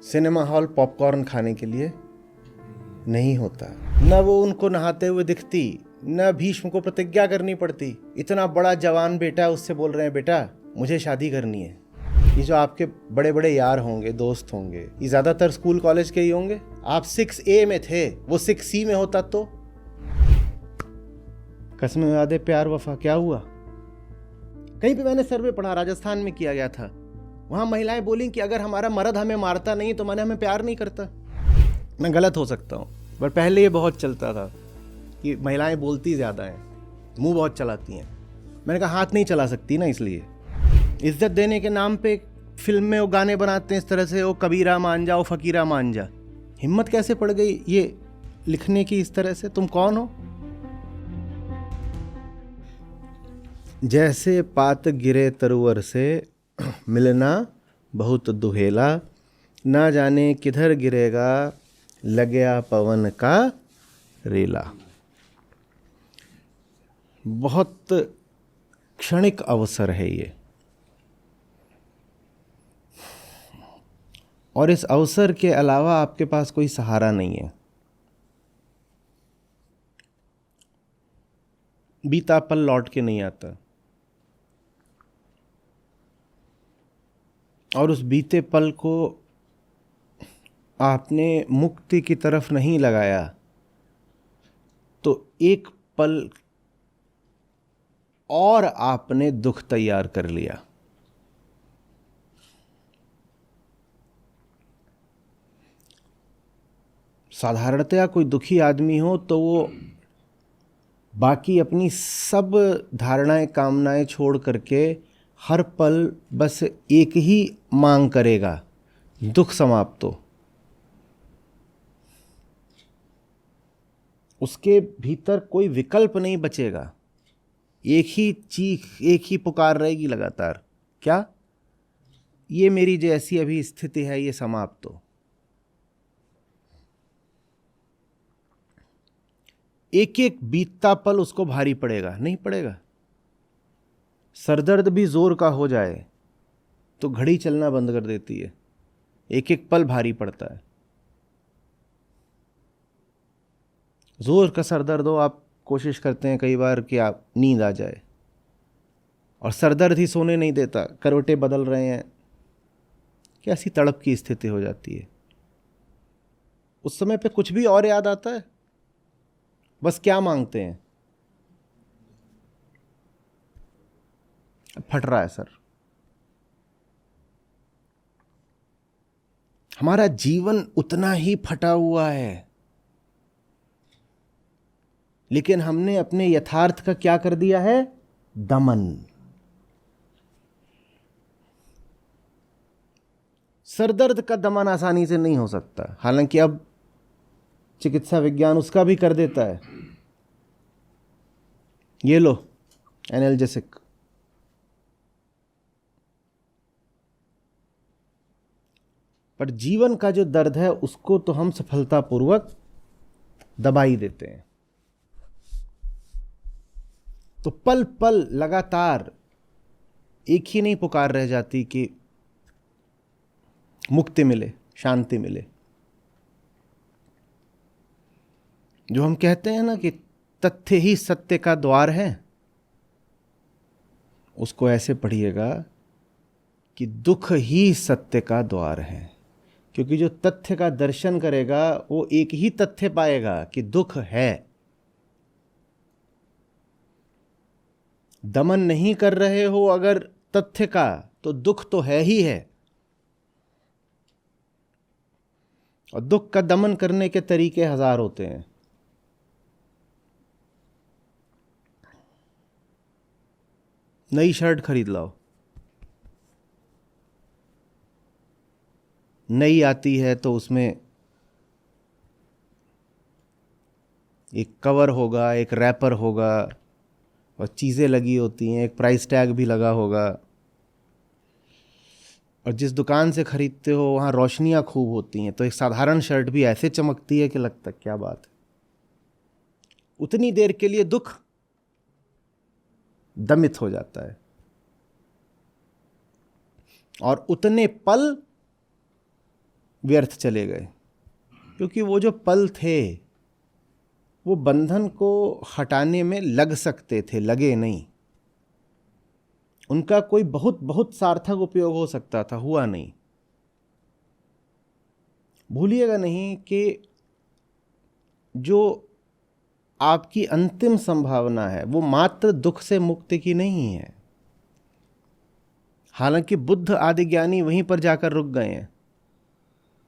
Cinema hall popcorn खाने के लिए नहीं होता। न वो उनको नहाते हुए दिखती, न भीष्म को प्रतिज्ञा करनी पड़ती। इतना बड़ा जवान बेटा उससे बोल रहे हैं बेटा मुझे शादी करनी है। ये जो आपके बड़े बड़े यार होंगे, दोस्त होंगे, ये ज्यादातर स्कूल कॉलेज के ही होंगे। आप 6A में थे, वो 6C में होता तो कसमें वादे प्यार वफा क्या हुआ। कहीं पे मैंने सर्वे पढ़ा, राजस्थान में किया गया था। वहां महिलाएं बोली कि अगर हमारा मर्द हमें मारता नहीं तो माने हमें प्यार नहीं करता। मैं गलत हो सकता हूँ, पर पहले ये बहुत चलता था कि महिलाएं बोलती ज्यादा हैं, मुंह बहुत चलाती हैं। मैंने कहा हाथ नहीं चला सकती ना, इसलिए इज्जत देने के नाम पे फिल्म में वो गाने बनाते हैं इस तरह से, वो कबीरा मान जा, वो फकीरा मान जा। हिम्मत कैसे पड़ गई ये लिखने की इस तरह से? तुम कौन हो? जैसे पात गिरे तरुवर से मिलना बहुत दुहेला, ना जाने किधर गिरेगा लगया पवन का रेला। बहुत क्षणिक अवसर है ये, और इस अवसर के अलावा आपके पास कोई सहारा नहीं है। बीता पल लौट के नहीं आता, और उस बीते पल को आपने मुक्ति की तरफ नहीं लगाया तो एक पल और आपने दुख तैयार कर लिया। साधारणतया कोई दुखी आदमी हो तो वो बाकी अपनी सब धारणाएं कामनाएं छोड़ करके हर पल बस एक ही मांग करेगा, दुख समाप्त हो। उसके भीतर कोई विकल्प नहीं बचेगा, एक ही चीख, एक ही पुकार रहेगी लगातार, क्या ये मेरी जैसी अभी स्थिति है ये समाप्त हो। एक एक बीतता पल उसको भारी पड़ेगा, नहीं पड़ेगा? सरदर्द भी जोर का हो जाए तो घड़ी चलना बंद कर देती है, एक एक पल भारी पड़ता है। जोर का सरदर्द हो, आप कोशिश करते हैं कई बार कि आप नींद आ जाए, और सरदर्द ही सोने नहीं देता, करवटें बदल रहे हैं, कैसी तड़प की स्थिति हो जाती है। उस समय पे कुछ भी और याद आता है, बस क्या मांगते हैं? फट रहा है सर। हमारा जीवन उतना ही फटा हुआ है, लेकिन हमने अपने यथार्थ का क्या कर दिया है? दमन। सरदर्द का दमन आसानी से नहीं हो सकता, हालांकि अब चिकित्सा विज्ञान उसका भी कर देता है। ये लो एनाल्जेसिक। पर जीवन का जो दर्द है उसको तो हम सफलतापूर्वक दबा ही देते हैं। तो पल पल लगातार एक ही नहीं पुकार रह जाती कि मुक्ति मिले, शांति मिले। जो हम कहते हैं ना कि तथ्य ही सत्य का द्वार है, उसको ऐसे पढ़िएगा कि दुख ही सत्य का द्वार है। क्योंकि जो तथ्य का दर्शन करेगा वो एक ही तथ्य पाएगा कि दुख है। दमन नहीं कर रहे हो अगर तथ्य का, तो दुख तो है ही है। और दुख का दमन करने के तरीके हजार होते हैं। नई शर्ट खरीद लाओ, नई आती है तो उसमें एक कवर होगा, एक रैपर होगा, और चीज़ें लगी होती हैं, एक प्राइस टैग भी लगा होगा। और जिस दुकान से खरीदते हो वहाँ रोशनियाँ खूब होती हैं, तो एक साधारण शर्ट भी ऐसे चमकती है कि लगता क्या बात है। उतनी देर के लिए दुख दमित हो जाता है, और उतने पल व्यर्थ चले गए, क्योंकि वो जो पल थे वो बंधन को हटाने में लग सकते थे, लगे नहीं। उनका कोई बहुत बहुत सार्थक उपयोग हो सकता था, हुआ नहीं। भूलिएगा नहीं कि जो आपकी अंतिम संभावना है वो मात्र दुख से मुक्ति की नहीं है। हालांकि बुद्ध आदि ज्ञानी वहीं पर जाकर रुक गए हैं।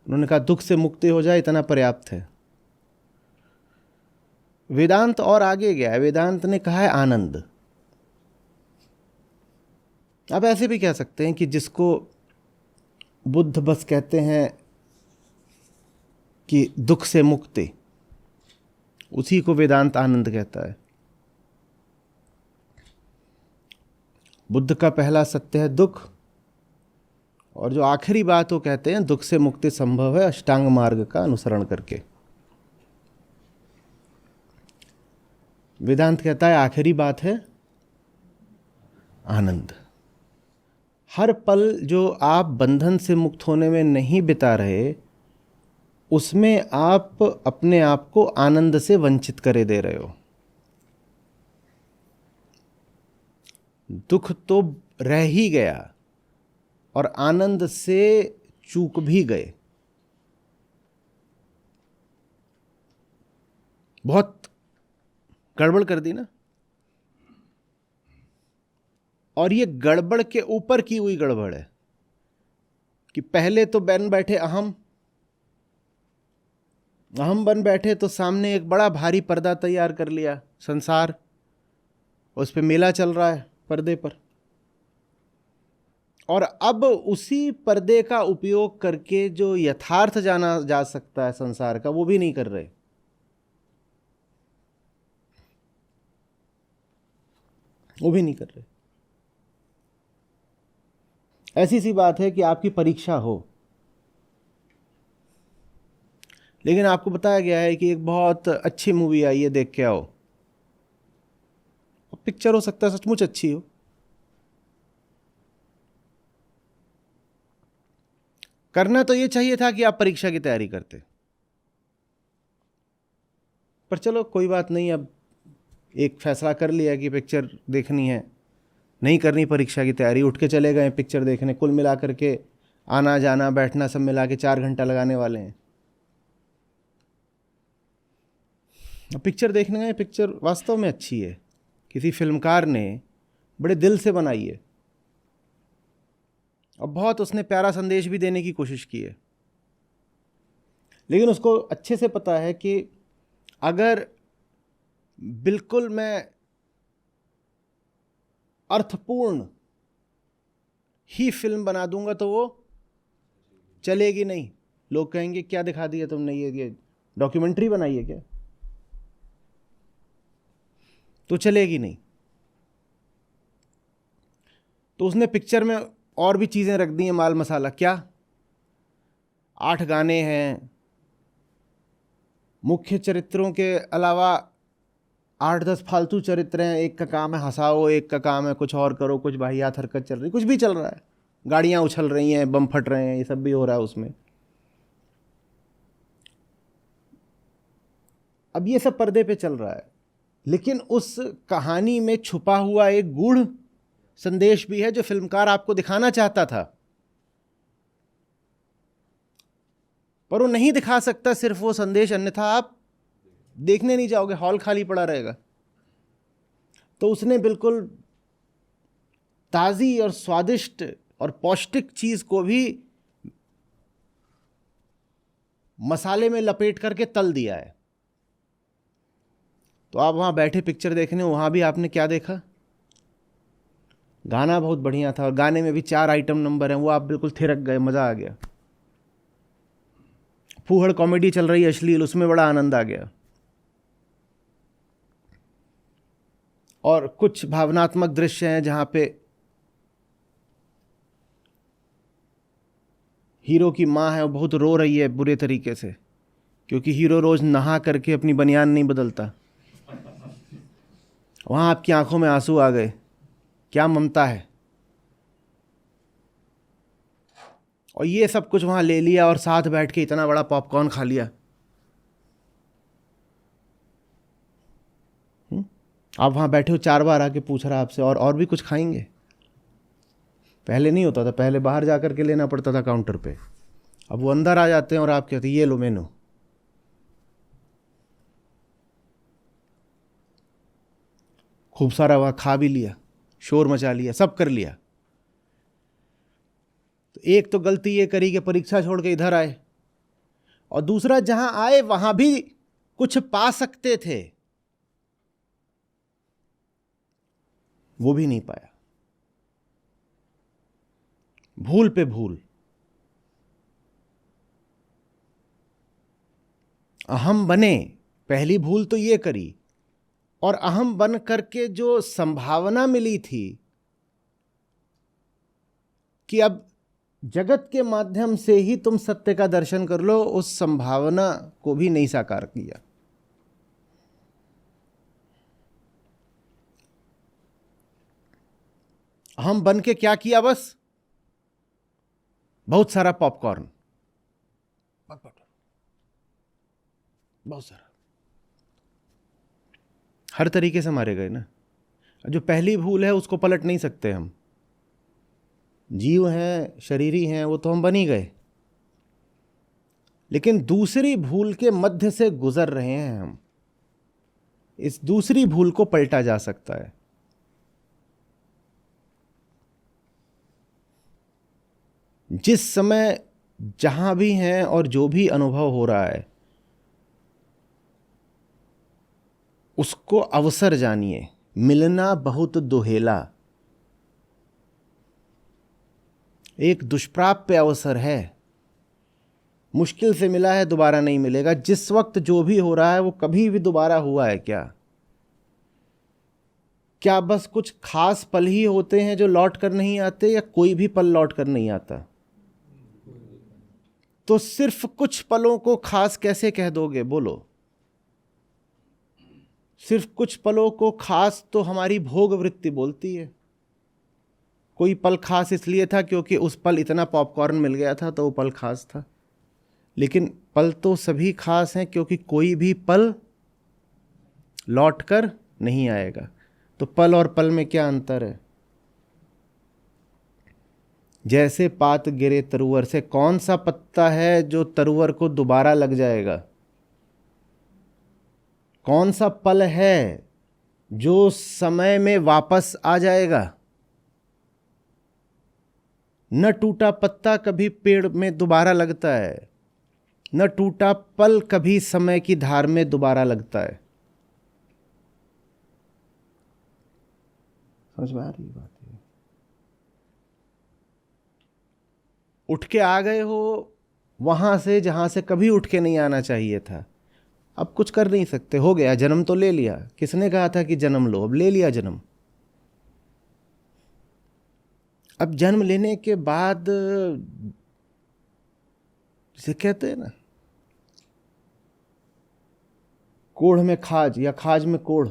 उन्होंने कहा दुख से मुक्ति हो जाए इतना पर्याप्त है। वेदांत और आगे गया है। वेदांत ने कहा है आनंद। आप ऐसे भी कह सकते हैं कि जिसको बुद्ध बस कहते हैं कि दुख से मुक्ति, उसी को वेदांत आनंद कहता है। बुद्ध का पहला सत्य है दुख, और जो आखिरी बात वो कहते हैं दुख से मुक्ति संभव है अष्टांग मार्ग का अनुसरण करके। वेदांत कहता है आखिरी बात है आनंद। हर पल जो आप बंधन से मुक्त होने में नहीं बिता रहे, उसमें आप अपने आप को आनंद से वंचित करे दे रहे हो। दुख तो रह ही गया और आनंद से चूक भी गए। बहुत गड़बड़ कर दी ना। और ये गड़बड़ के ऊपर की हुई गड़बड़ है कि पहले तो बन बैठे अहम बन बैठे, तो सामने एक बड़ा भारी पर्दा तैयार कर लिया संसार, उस पे मेला चल रहा है पर्दे पर। और अब उसी पर्दे का उपयोग करके जो यथार्थ जाना जा सकता है संसार का, वो भी नहीं कर रहे। वो भी नहीं कर रहे। ऐसी सी बात है कि आपकी परीक्षा हो, लेकिन आपको बताया गया है कि एक बहुत अच्छी मूवी आई है, देख के आओ। पिक्चर हो सकता है सचमुच अच्छी हो, करना तो ये चाहिए था कि आप परीक्षा की तैयारी करते, पर चलो कोई बात नहीं। अब एक फैसला कर लिया कि पिक्चर देखनी है, नहीं करनी परीक्षा की तैयारी, उठ के चले गए पिक्चर देखने। कुल मिला करके आना जाना बैठना सब मिला के 4 घंटा लगाने वाले हैं। पिक्चर देखने गए, पिक्चर वास्तव में अच्छी है, किसी फिल्मकार ने बड़े दिल से बनाई है और बहुत उसने प्यारा संदेश भी देने की कोशिश की है। लेकिन उसको अच्छे से पता है कि अगर बिल्कुल मैं अर्थपूर्ण ही फिल्म बना दूंगा तो वो चलेगी नहीं। लोग कहेंगे क्या दिखा दिया तुमने, ये डॉक्यूमेंट्री बनाई है क्या, तो चलेगी नहीं। तो उसने पिक्चर में और भी चीज़ें रख दी हैं, माल मसाला। क्या 8 गाने हैं, मुख्य चरित्रों के अलावा 8-10 फालतू चरित्र हैं। एक का काम है हंसाओ, एक का काम है कुछ और करो, कुछ वाहियात हरकत चल रही, कुछ भी चल रहा है, गाड़ियाँ उछल रही हैं, बम फट रहे हैं, ये सब भी हो रहा है उसमें। अब ये सब पर्दे पे चल रहा है, लेकिन उस कहानी में छुपा हुआ एक गूढ़ संदेश भी है जो फिल्मकार आपको दिखाना चाहता था, पर वो नहीं दिखा सकता सिर्फ वो संदेश, अन्यथा आप देखने नहीं जाओगे, हॉल खाली पड़ा रहेगा। तो उसने बिल्कुल ताज़ी और स्वादिष्ट और पौष्टिक चीज़ को भी मसाले में लपेट करके तल दिया है। तो आप वहाँ बैठे पिक्चर देखने, वहाँ भी आपने क्या देखा, गाना बहुत बढ़िया था और गाने में भी 4 आइटम नंबर हैं, वो आप बिल्कुल थिरक गए, मज़ा आ गया। फूहड़ कॉमेडी चल रही है अश्लील, उसमें बड़ा आनंद आ गया। और कुछ भावनात्मक दृश्य हैं जहाँ पे हीरो की माँ है, वो बहुत रो रही है बुरे तरीके से, क्योंकि हीरो रोज़ नहा करके अपनी बनियान नहीं बदलता। वहाँ आपकी आंखों में आंसू आ गए, क्या ममता है। और ये सब कुछ वहां ले लिया और साथ बैठ के इतना बड़ा पॉपकॉर्न खा लिया। आप वहां बैठे हो, 4 बार आके पूछ रहा आपसे और भी कुछ खाएंगे? पहले नहीं होता था, पहले बाहर जाकर के लेना पड़ता था काउंटर पे। अब वो अंदर आ जाते हैं और आप कहते हैं ये लो मेनू। खूब सारा वहां खा भी लिया, शोर मचा लिया, सब कर लिया। तो एक तो गलती ये करी कि परीक्षा छोड़ के इधर आए, और दूसरा जहां आए वहां भी कुछ पा सकते थे, वो भी नहीं पाया। भूल पे भूल। अहम बने, पहली भूल तो ये करी, और अहम बन करके जो संभावना मिली थी कि अब जगत के माध्यम से ही तुम सत्य का दर्शन कर लो, उस संभावना को भी नहीं साकार किया। हम बन के क्या किया? बस बहुत सारा पॉपकॉर्न, बहुत सारा, हर तरीके से मारे गए ना। जो पहली भूल है उसको पलट नहीं सकते हम, जीव हैं, शरीरी हैं, वो तो हम बन ही गए। लेकिन दूसरी भूल के मध्य से गुजर रहे हैं हम, इस दूसरी भूल को पलटा जा सकता है। जिस समय जहां भी हैं और जो भी अनुभव हो रहा है, उसको अवसर जानिए। मिलना बहुत दुहेला, एक दुष्प्राप्य अवसर है, मुश्किल से मिला है, दोबारा नहीं मिलेगा। जिस वक्त जो भी हो रहा है वो कभी भी दोबारा हुआ है क्या? क्या बस कुछ खास पल ही होते हैं जो लौट कर नहीं आते, या कोई भी पल लौट कर नहीं आता? तो सिर्फ कुछ पलों को खास कैसे कह दोगे? बोलो। सिर्फ कुछ पलों को खास तो हमारी भोग वृत्ति बोलती है। कोई पल खास इसलिए था क्योंकि उस पल इतना पॉपकॉर्न मिल गया था, तो वो पल खास था। लेकिन पल तो सभी खास हैं, क्योंकि कोई भी पल लौट कर नहीं आएगा। तो पल और पल में क्या अंतर है? जैसे पात गिरे तरुवर से, कौन सा पत्ता है जो तरुवर को दोबारा लग जाएगा? कौन सा पल है जो समय में वापस आ जाएगा? न टूटा पत्ता कभी पेड़ में दोबारा लगता है, न टूटा पल कभी समय की धार में दोबारा लगता है। समझ में आ रही बात है? उठ के आ गए हो वहां से जहां से कभी उठ के नहीं आना चाहिए था। अब कुछ कर नहीं सकते, हो गया, जन्म तो ले लिया। किसने कहा था कि जन्म लो? अब ले लिया जन्म। अब जन्म लेने के बाद जिसे कहते हैं ना, कोढ़ में खाज या खाज में कोढ़,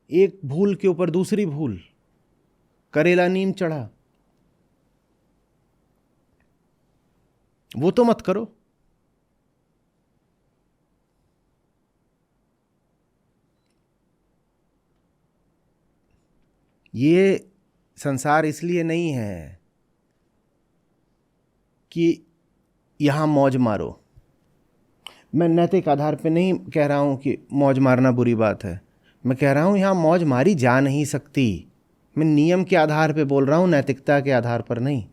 एक भूल के ऊपर दूसरी भूल, करेला नीम चढ़ा, वो तो मत करो। ये संसार इसलिए नहीं है कि यहां मौज मारो। मैं नैतिक आधार पे नहीं कह रहा हूं कि मौज मारना बुरी बात है। मैं कह रहा हूं यहां मौज मारी जा नहीं सकती। मैं नियम के आधार पे बोल रहा हूं, नैतिकता के आधार पर नहीं।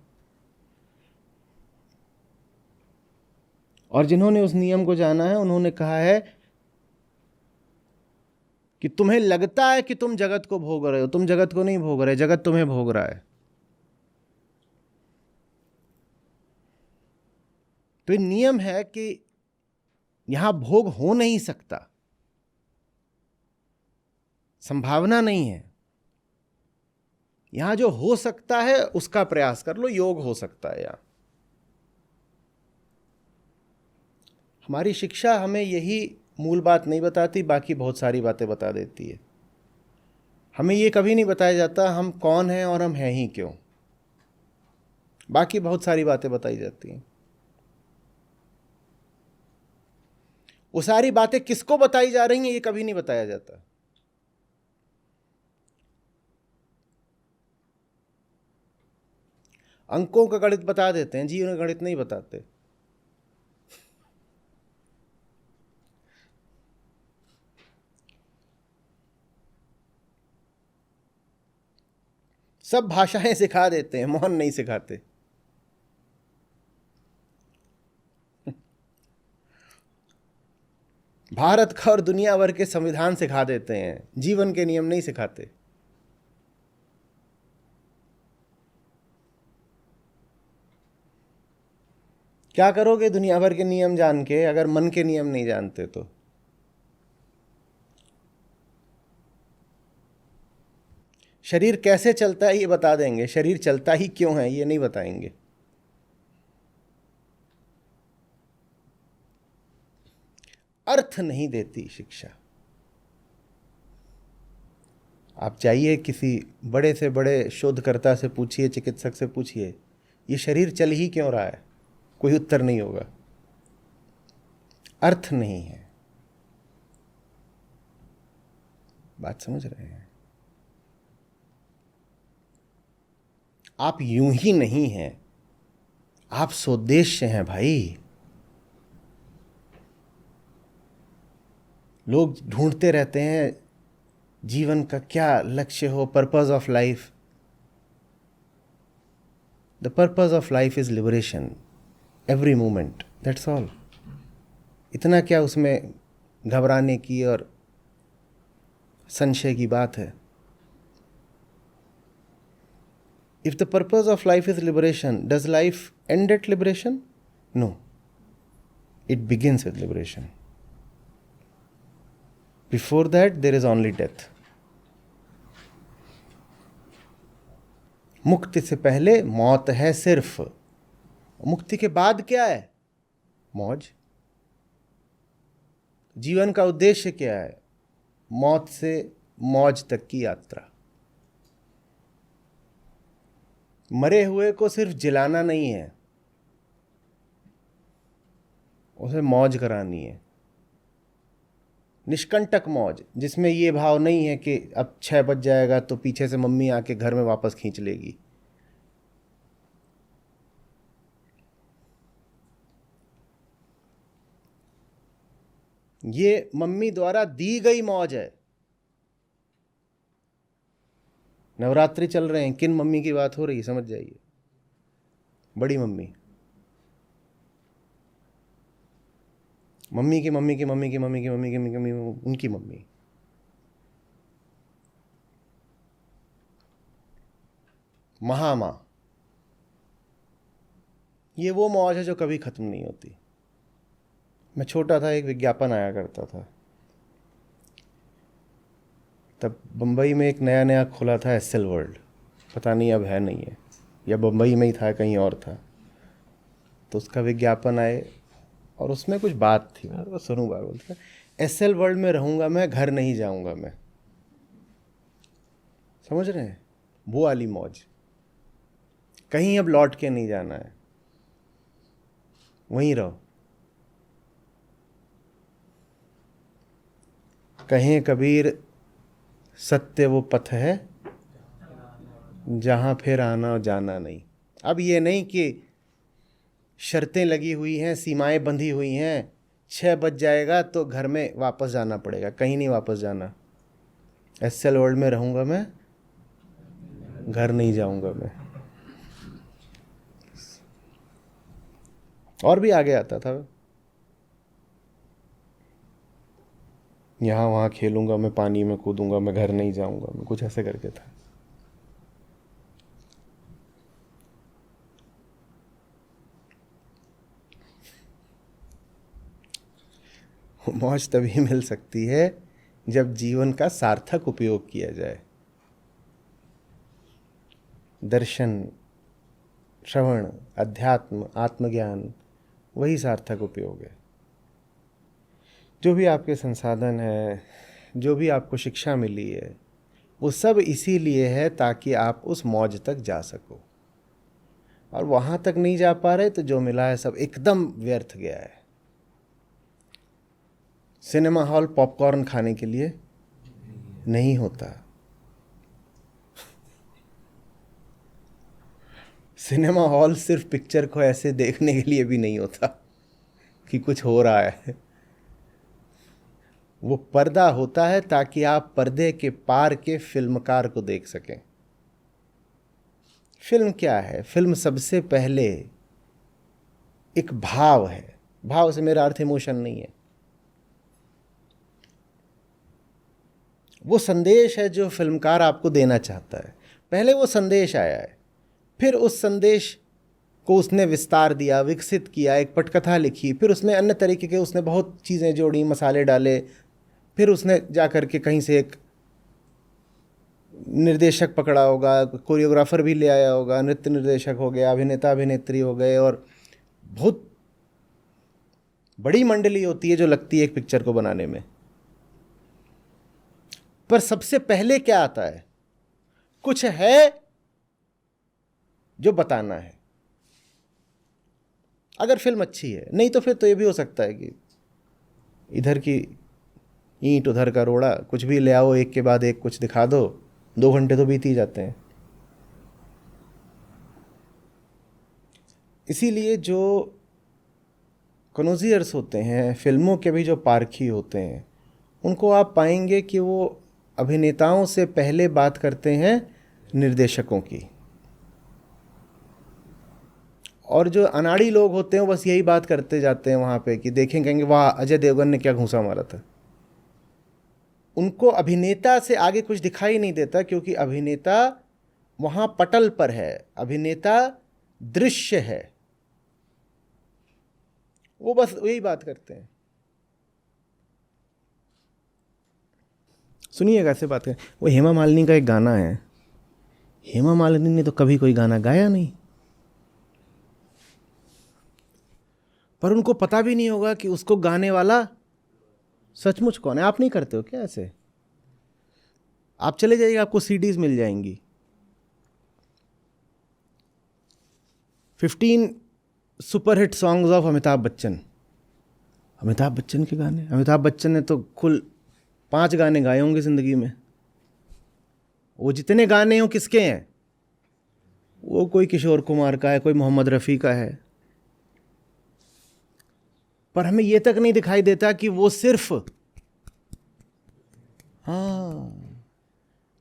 और जिन्होंने उस नियम को जाना है, उन्होंने कहा है कि तुम्हें लगता है कि तुम जगत को भोग रहे हो, तुम जगत को नहीं भोग रहे, जगत तुम्हें भोग रहा है। तो ये नियम है कि यहां भोग हो नहीं सकता, संभावना नहीं है। यहां जो हो सकता है उसका प्रयास कर लो, योग हो सकता है यहां। हमारी शिक्षा हमें यही मूल बात नहीं बताती, बाकी बहुत सारी बातें बता देती है। हमें ये कभी नहीं बताया जाता हम कौन हैं और हम हैं ही क्यों। बाकी बहुत सारी बातें बताई जाती हैं। वो सारी बातें किसको बताई जा रही हैं ये कभी नहीं बताया जाता। अंकों का गणित बता देते हैं, जीवन का गणित नहीं बताते। सब भाषाएं सिखा देते हैं, मौन नहीं सिखाते। भारत का और दुनिया भर के संविधान सिखा देते हैं, जीवन के नियम नहीं सिखाते। क्या करोगे दुनिया भर के नियम जान के अगर मन के नियम नहीं जानते तो? शरीर कैसे चलता है ये बता देंगे, शरीर चलता ही क्यों है ये नहीं बताएंगे। अर्थ नहीं देती शिक्षा। आप जाइए किसी बड़े से बड़े शोधकर्ता से पूछिए, चिकित्सक से पूछिए, ये शरीर चल ही क्यों रहा है, कोई उत्तर नहीं होगा। अर्थ नहीं है। बात समझ रहे हैं? आप यूं ही नहीं हैं, आप सोद्देश्य हैं भाई। लोग ढूंढते रहते हैं जीवन का क्या लक्ष्य हो, purpose of life. The purpose of life is liberation every moment, that's all. इतना क्या उसमें घबराने की और संशय की बात है? If the purpose of life is liberation, does life end at liberation? No, it begins with liberation. Before that, there is only death. मुक्ति से पहले मौत है सिर्फ। मुक्ति के बाद क्या है? मौज। जीवन का उद्देश्य क्या है? मौत से मौज तक की यात्रा। मरे हुए को सिर्फ जिलाना नहीं है, उसे मौज करानी है। निष्कंटक मौज, जिसमें ये भाव नहीं है कि अब 6 बज जाएगा तो पीछे से मम्मी आके घर में वापस खींच लेगी। ये मम्मी द्वारा दी गई मौज है। नवरात्रि चल रहे हैं, किन मम्मी की बात हो रही है समझ जाइए। बड़ी मम्मी, मम्मी की मम्मी की मम्मी की मम्मी की मम्मी की मम्मी, उनकी मम्मी। महामाँ, ये वो मौज है जो कभी खत्म नहीं होती। मैं छोटा था, एक विज्ञापन आया करता था, तब बम्बई में एक नया नया खुला था एसएल वर्ल्ड, पता नहीं अब है नहीं है, या बम्बई में ही था कहीं और था। तो उसका विज्ञापन आए और उसमें कुछ बात थी, मैं तो सुनूँ बात, बोलता एसएल वर्ल्ड में रहूँगा मैं, घर नहीं जाऊँगा मैं। समझ रहे हैं? वो वाली मौज, कहीं अब लौट के नहीं जाना है, वहीं रहो। कहें कबीर सत्य वो पथ है जहाँ फिर आना और जाना नहीं। अब ये नहीं कि शर्तें लगी हुई हैं, सीमाएं बंधी हुई हैं, 6 बज जाएगा तो घर में वापस जाना पड़ेगा, कहीं नहीं वापस जाना। एसएल वर्ल्ड में रहूँगा मैं, घर नहीं जाऊँगा मैं। और भी आगे आता था, यहाँ वहाँ खेलूँगा मैं, पानी में कूदूँगा मैं, घर नहीं जाऊँगा मैं, कुछ ऐसे करके था। मौज तभी मिल सकती है जब जीवन का सार्थक उपयोग किया जाए। दर्शन, श्रवण, अध्यात्म, आत्मज्ञान, वही सार्थक उपयोग है। जो भी आपके संसाधन है, जो भी आपको शिक्षा मिली है, वो सब इसीलिए है ताकि आप उस मौज तक जा सको। और वहां तक नहीं जा पा रहे तो जो मिला है सब एकदम व्यर्थ गया है। सिनेमा हॉल पॉपकॉर्न खाने के लिए नहीं होता, सिनेमा हॉल सिर्फ पिक्चर को ऐसे देखने के लिए भी नहीं होता कि कुछ हो रहा है। वो पर्दा होता है ताकि आप पर्दे के पार के फिल्मकार को देख सकें। फिल्म क्या है? फिल्म सबसे पहले एक भाव है। भाव से मेरा अर्थ इमोशन नहीं है, वो संदेश है जो फिल्मकार आपको देना चाहता है। पहले वो संदेश आया है, फिर उस संदेश को उसने विस्तार दिया, विकसित किया, एक पटकथा लिखी, फिर उसने अन्य तरीके के उसने बहुत चीज़ें जोड़ी, मसाले डाले, फिर उसने जा कर के कहीं से एक निर्देशक पकड़ा होगा, कोरियोग्राफर भी ले आया होगा, नृत्य निर्देशक हो गया, अभिनेता अभिनेत्री हो गए, और बहुत बड़ी मंडली होती है जो लगती है एक पिक्चर को बनाने में। पर सबसे पहले क्या आता है? कुछ है जो बताना है। अगर फिल्म अच्छी है, नहीं तो फिर तो ये भी हो सकता है कि इधर की ईंट उधर का रोड़ा, कुछ भी ले आओ, एक के बाद एक कुछ दिखा दो, 2 घंटे तो बीत ही जाते हैं। इसीलिए जो कनोजियर्स होते हैं, फिल्मों के भी जो पारखी होते हैं, उनको आप पाएंगे कि वो अभिनेताओं से पहले बात करते हैं निर्देशकों की, और जो अनाड़ी लोग होते हैं वो बस यही बात करते जाते हैं वहाँ पे कि देखें, कहेंगे वाह अजय देवगन ने क्या घूंसा मारा था। उनको अभिनेता से आगे कुछ दिखाई नहीं देता, क्योंकि अभिनेता वहाँ पटल पर है, अभिनेता दृश्य है, वो बस वही बात करते हैं। सुनिए कैसे बात करें। वो हेमा मालिनी का एक गाना है, हेमा मालिनी ने तो कभी कोई गाना गाया नहीं, पर उनको पता भी नहीं होगा कि उसको गाने वाला सचमुच कौन है। आप नहीं करते हो क्या ऐसे? आप चले जाइए, आपको सीडीज मिल जाएंगी, 15 superhit songs of Amitabh Bachchan. Amitabh Bachchan के गाने, अमिताभ बच्चन ने तो कुल 5 गाने गाए होंगे जिंदगी में। वो जितने गाने हो किसके हैं? वो कोई किशोर कुमार का है, कोई मोहम्मद रफ़ी का है, पर हमें ये तक नहीं दिखाई देता कि वो सिर्फ, हाँ,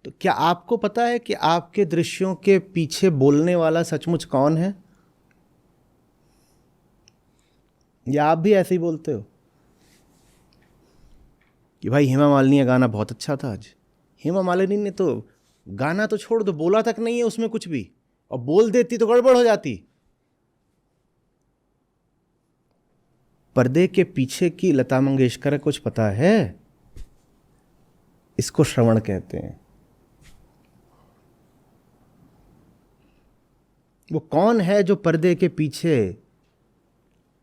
तो क्या आपको पता है कि आपके दृश्यों के पीछे बोलने वाला सचमुच कौन है? या आप भी ऐसे ही बोलते हो कि भाई हेमा मालिनी का गाना बहुत अच्छा था आज? हेमा मालिनी ने तो गाना तो छोड़ दो, बोला तक नहीं है उसमें कुछ भी, और बोल देती तो गड़बड़ हो जाती। पर्दे के पीछे की लता मंगेशकर कुछ पता है? इसको श्रवण कहते हैं। वो कौन है जो पर्दे के पीछे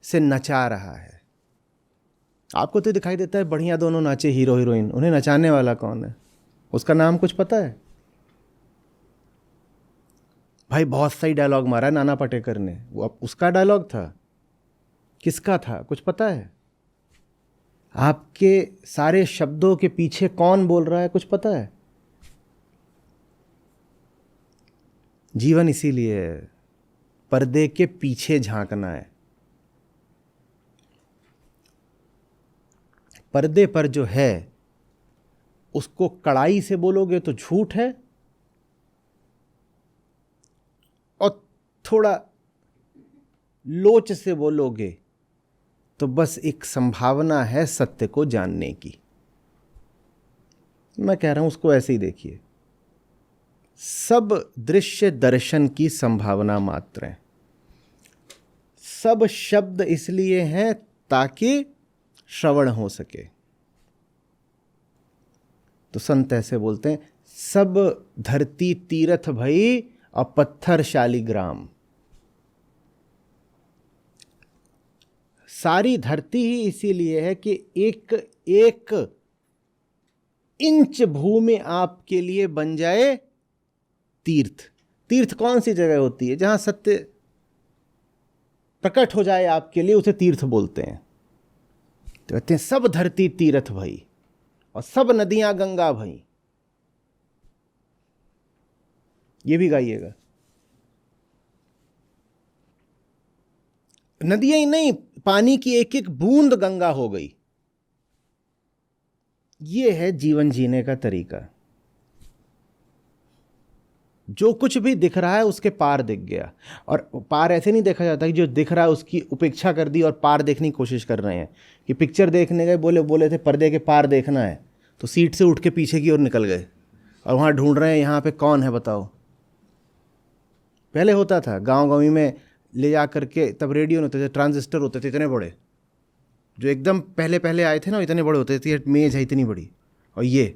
से नचा रहा है? आपको तो दिखाई देता है बढ़िया दोनों नाचे, हीरो हीरोइन, उन्हें नचाने वाला कौन है? उसका नाम कुछ पता है? भाई बहुत सही डायलॉग मारा है नाना पाटेकर ने, वो अब उसका डायलॉग था, किसका था कुछ पता है? आपके सारे शब्दों के पीछे कौन बोल रहा है कुछ पता है? जीवन इसीलिए है, पर्दे के पीछे झांकना है। पर्दे पर जो है उसको कड़ाई से बोलोगे तो झूठ है, और थोड़ा लोच से बोलोगे तो बस एक संभावना है सत्य को जानने की। मैं कह रहा हूं उसको ऐसे ही देखिए, सब दृश्य दर्शन की संभावना मात्र है। सब शब्द इसलिए हैं ताकि श्रवण हो सके। तो संत ऐसे बोलते हैं, सब धरती तीर्थ भई और पत्थर शालिग्राम। सारी धरती ही इसीलिए है कि एक एक इंच भूमि आपके लिए बन जाए तीर्थ। तीर्थ कौन सी जगह होती है? जहां सत्य प्रकट हो जाए आपके लिए, उसे तीर्थ बोलते हैं। तो कहते हैं सब धरती तीर्थ भई और सब नदियां गंगा भई। ये भी गाइएगा। नदियां ही नहीं, पानी की एक एक बूंद गंगा हो गई। ये है जीवन जीने का तरीका। जो कुछ भी दिख रहा है उसके पार दिख गया। और पार ऐसे नहीं देखा जाता कि जो दिख रहा है उसकी उपेक्षा कर दी और पार देखने की कोशिश कर रहे हैं। कि पिक्चर देखने गए, बोले थे पर्दे के पार देखना है, तो सीट से उठ के पीछे की ओर निकल गए और वहाँ ढूंढ रहे हैं यहाँ पे कौन है बताओ। पहले होता था गाँव में ले जा करके, तब रेडियो नहीं होते थे, ट्रांजिस्टर होते थे इतने बड़े, जो एकदम पहले पहले आए थे ना, इतने बड़े होते थे, मेज है इतनी बड़ी, और ये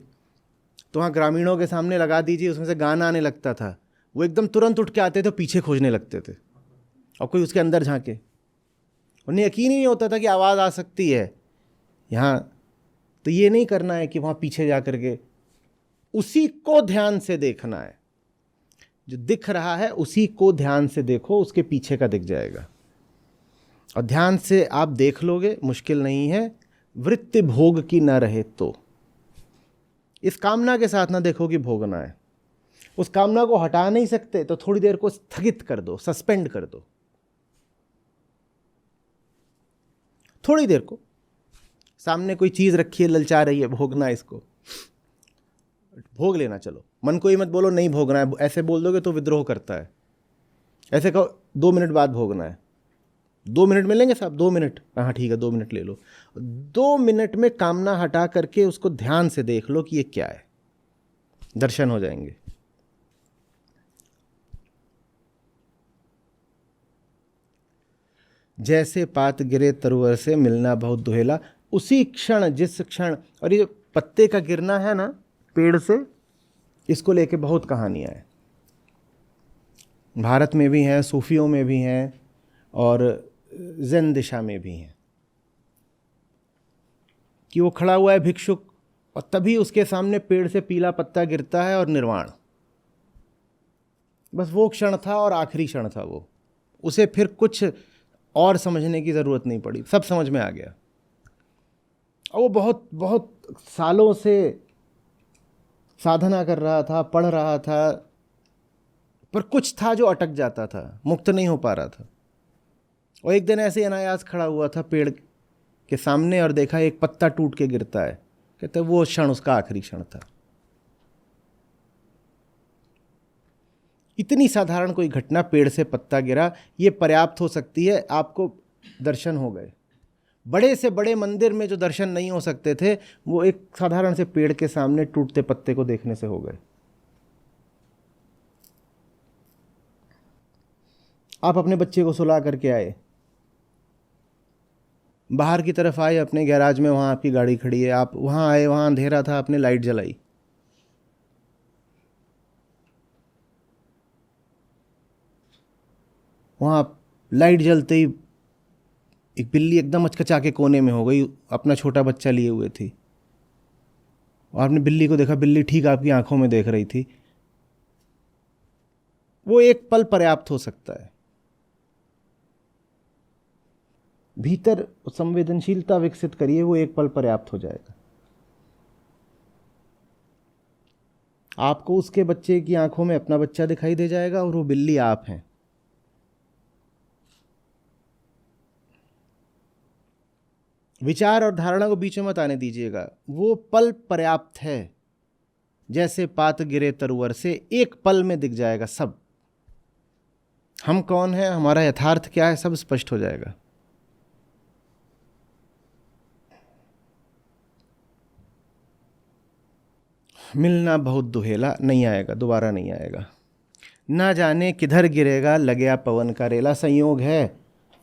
तो वहाँ ग्रामीणों के सामने लगा दीजिए, उसमें से गाना आने लगता था, वो एकदम तुरंत उठ के आते थे, पीछे खोजने लगते थे और कोई उसके अंदर झांके। उन्हें यकीन ही नहीं होता था कि आवाज़ आ सकती है यहाँ। तो ये नहीं करना है कि वहाँ पीछे जा करके, उसी को ध्यान से देखना है। जो दिख रहा है उसी को ध्यान से देखो, उसके पीछे का दिख जाएगा। और ध्यान से आप देख लोगे, मुश्किल नहीं है। वृत्ति भोग की न रहे तो, इस कामना के साथ ना देखो कि भोगना है। उस कामना को हटा नहीं सकते तो थोड़ी देर को स्थगित कर दो, सस्पेंड कर दो, थोड़ी देर को। सामने कोई चीज रखी है, ललचा रही है, भोगना है इसको, भोग लेना। चलो, मन को ही मत बोलो नहीं भोगना है, ऐसे बोल दोगे तो विद्रोह करता है। ऐसे कहो 2 मिनट बाद भोगना है। 2 मिनट मिलेंगे साहब? 2 मिनट, हाँ ठीक है 2 मिनट ले लो। 2 मिनट में कामना हटा करके उसको ध्यान से देख लो कि ये क्या है, दर्शन हो जाएंगे। जैसे पात गिरे तरुवर से मिलना बहुत दुहेला। उसी क्षण, जिस क्षण, और ये पत्ते का गिरना है ना पेड़ से, इसको लेके बहुत कहानियां हैं। भारत में भी हैं, सूफियों में भी हैं, और ज़ेन दिशा में भी हैं। कि वो खड़ा हुआ है भिक्षुक, और तभी उसके सामने पेड़ से पीला पत्ता गिरता है और निर्वाण। बस वो क्षण था और आखिरी क्षण था वो। उसे फिर कुछ और समझने की ज़रूरत नहीं पड़ी, सब समझ में आ गया। और वो बहुत बहुत सालों से साधना कर रहा था, पढ़ रहा था, पर कुछ था जो अटक जाता था, मुक्त नहीं हो पा रहा था। और एक दिन ऐसे अनायास खड़ा हुआ था पेड़ के सामने और देखा एक पत्ता टूट के गिरता है। कहते वो क्षण उसका आखिरी क्षण था। इतनी साधारण कोई घटना, पेड़ से पत्ता गिरा, ये पर्याप्त हो सकती है, आपको दर्शन हो गए। बड़े से बड़े मंदिर में जो दर्शन नहीं हो सकते थे, वो एक साधारण से पेड़ के सामने टूटते पत्ते को देखने से हो गए। आप अपने बच्चे को सुला करके आए, बाहर की तरफ आए अपने गैराज में, वहाँ आपकी गाड़ी खड़ी है, आप वहाँ आए, वहाँ अंधेरा था, आपने लाइट जलाई। वहाँ लाइट जलते ही एक बिल्ली एकदम अचकचा के कोने में हो गई, अपना छोटा बच्चा लिए हुए थी। और आपने बिल्ली को देखा, बिल्ली ठीक आपकी आंखों में देख रही थी। वो एक पल पर्याप्त हो सकता है। भीतर संवेदनशीलता विकसित करिए, वो एक पल पर्याप्त हो जाएगा। आपको उसके बच्चे की आंखों में अपना बच्चा दिखाई दे जाएगा और वो बिल्ली आप हैं। विचार और धारणा को बीच में मत आने दीजिएगा, वो पल पर्याप्त है। जैसे पात गिरे तरुवर से, एक पल में दिख जाएगा सब। हम कौन हैं, हमारा यथार्थ क्या है, सब स्पष्ट हो जाएगा। मिलना बहुत दुहेला, नहीं आएगा, दोबारा नहीं आएगा। ना जाने किधर गिरेगा लग गया पवन का रेला। संयोग है,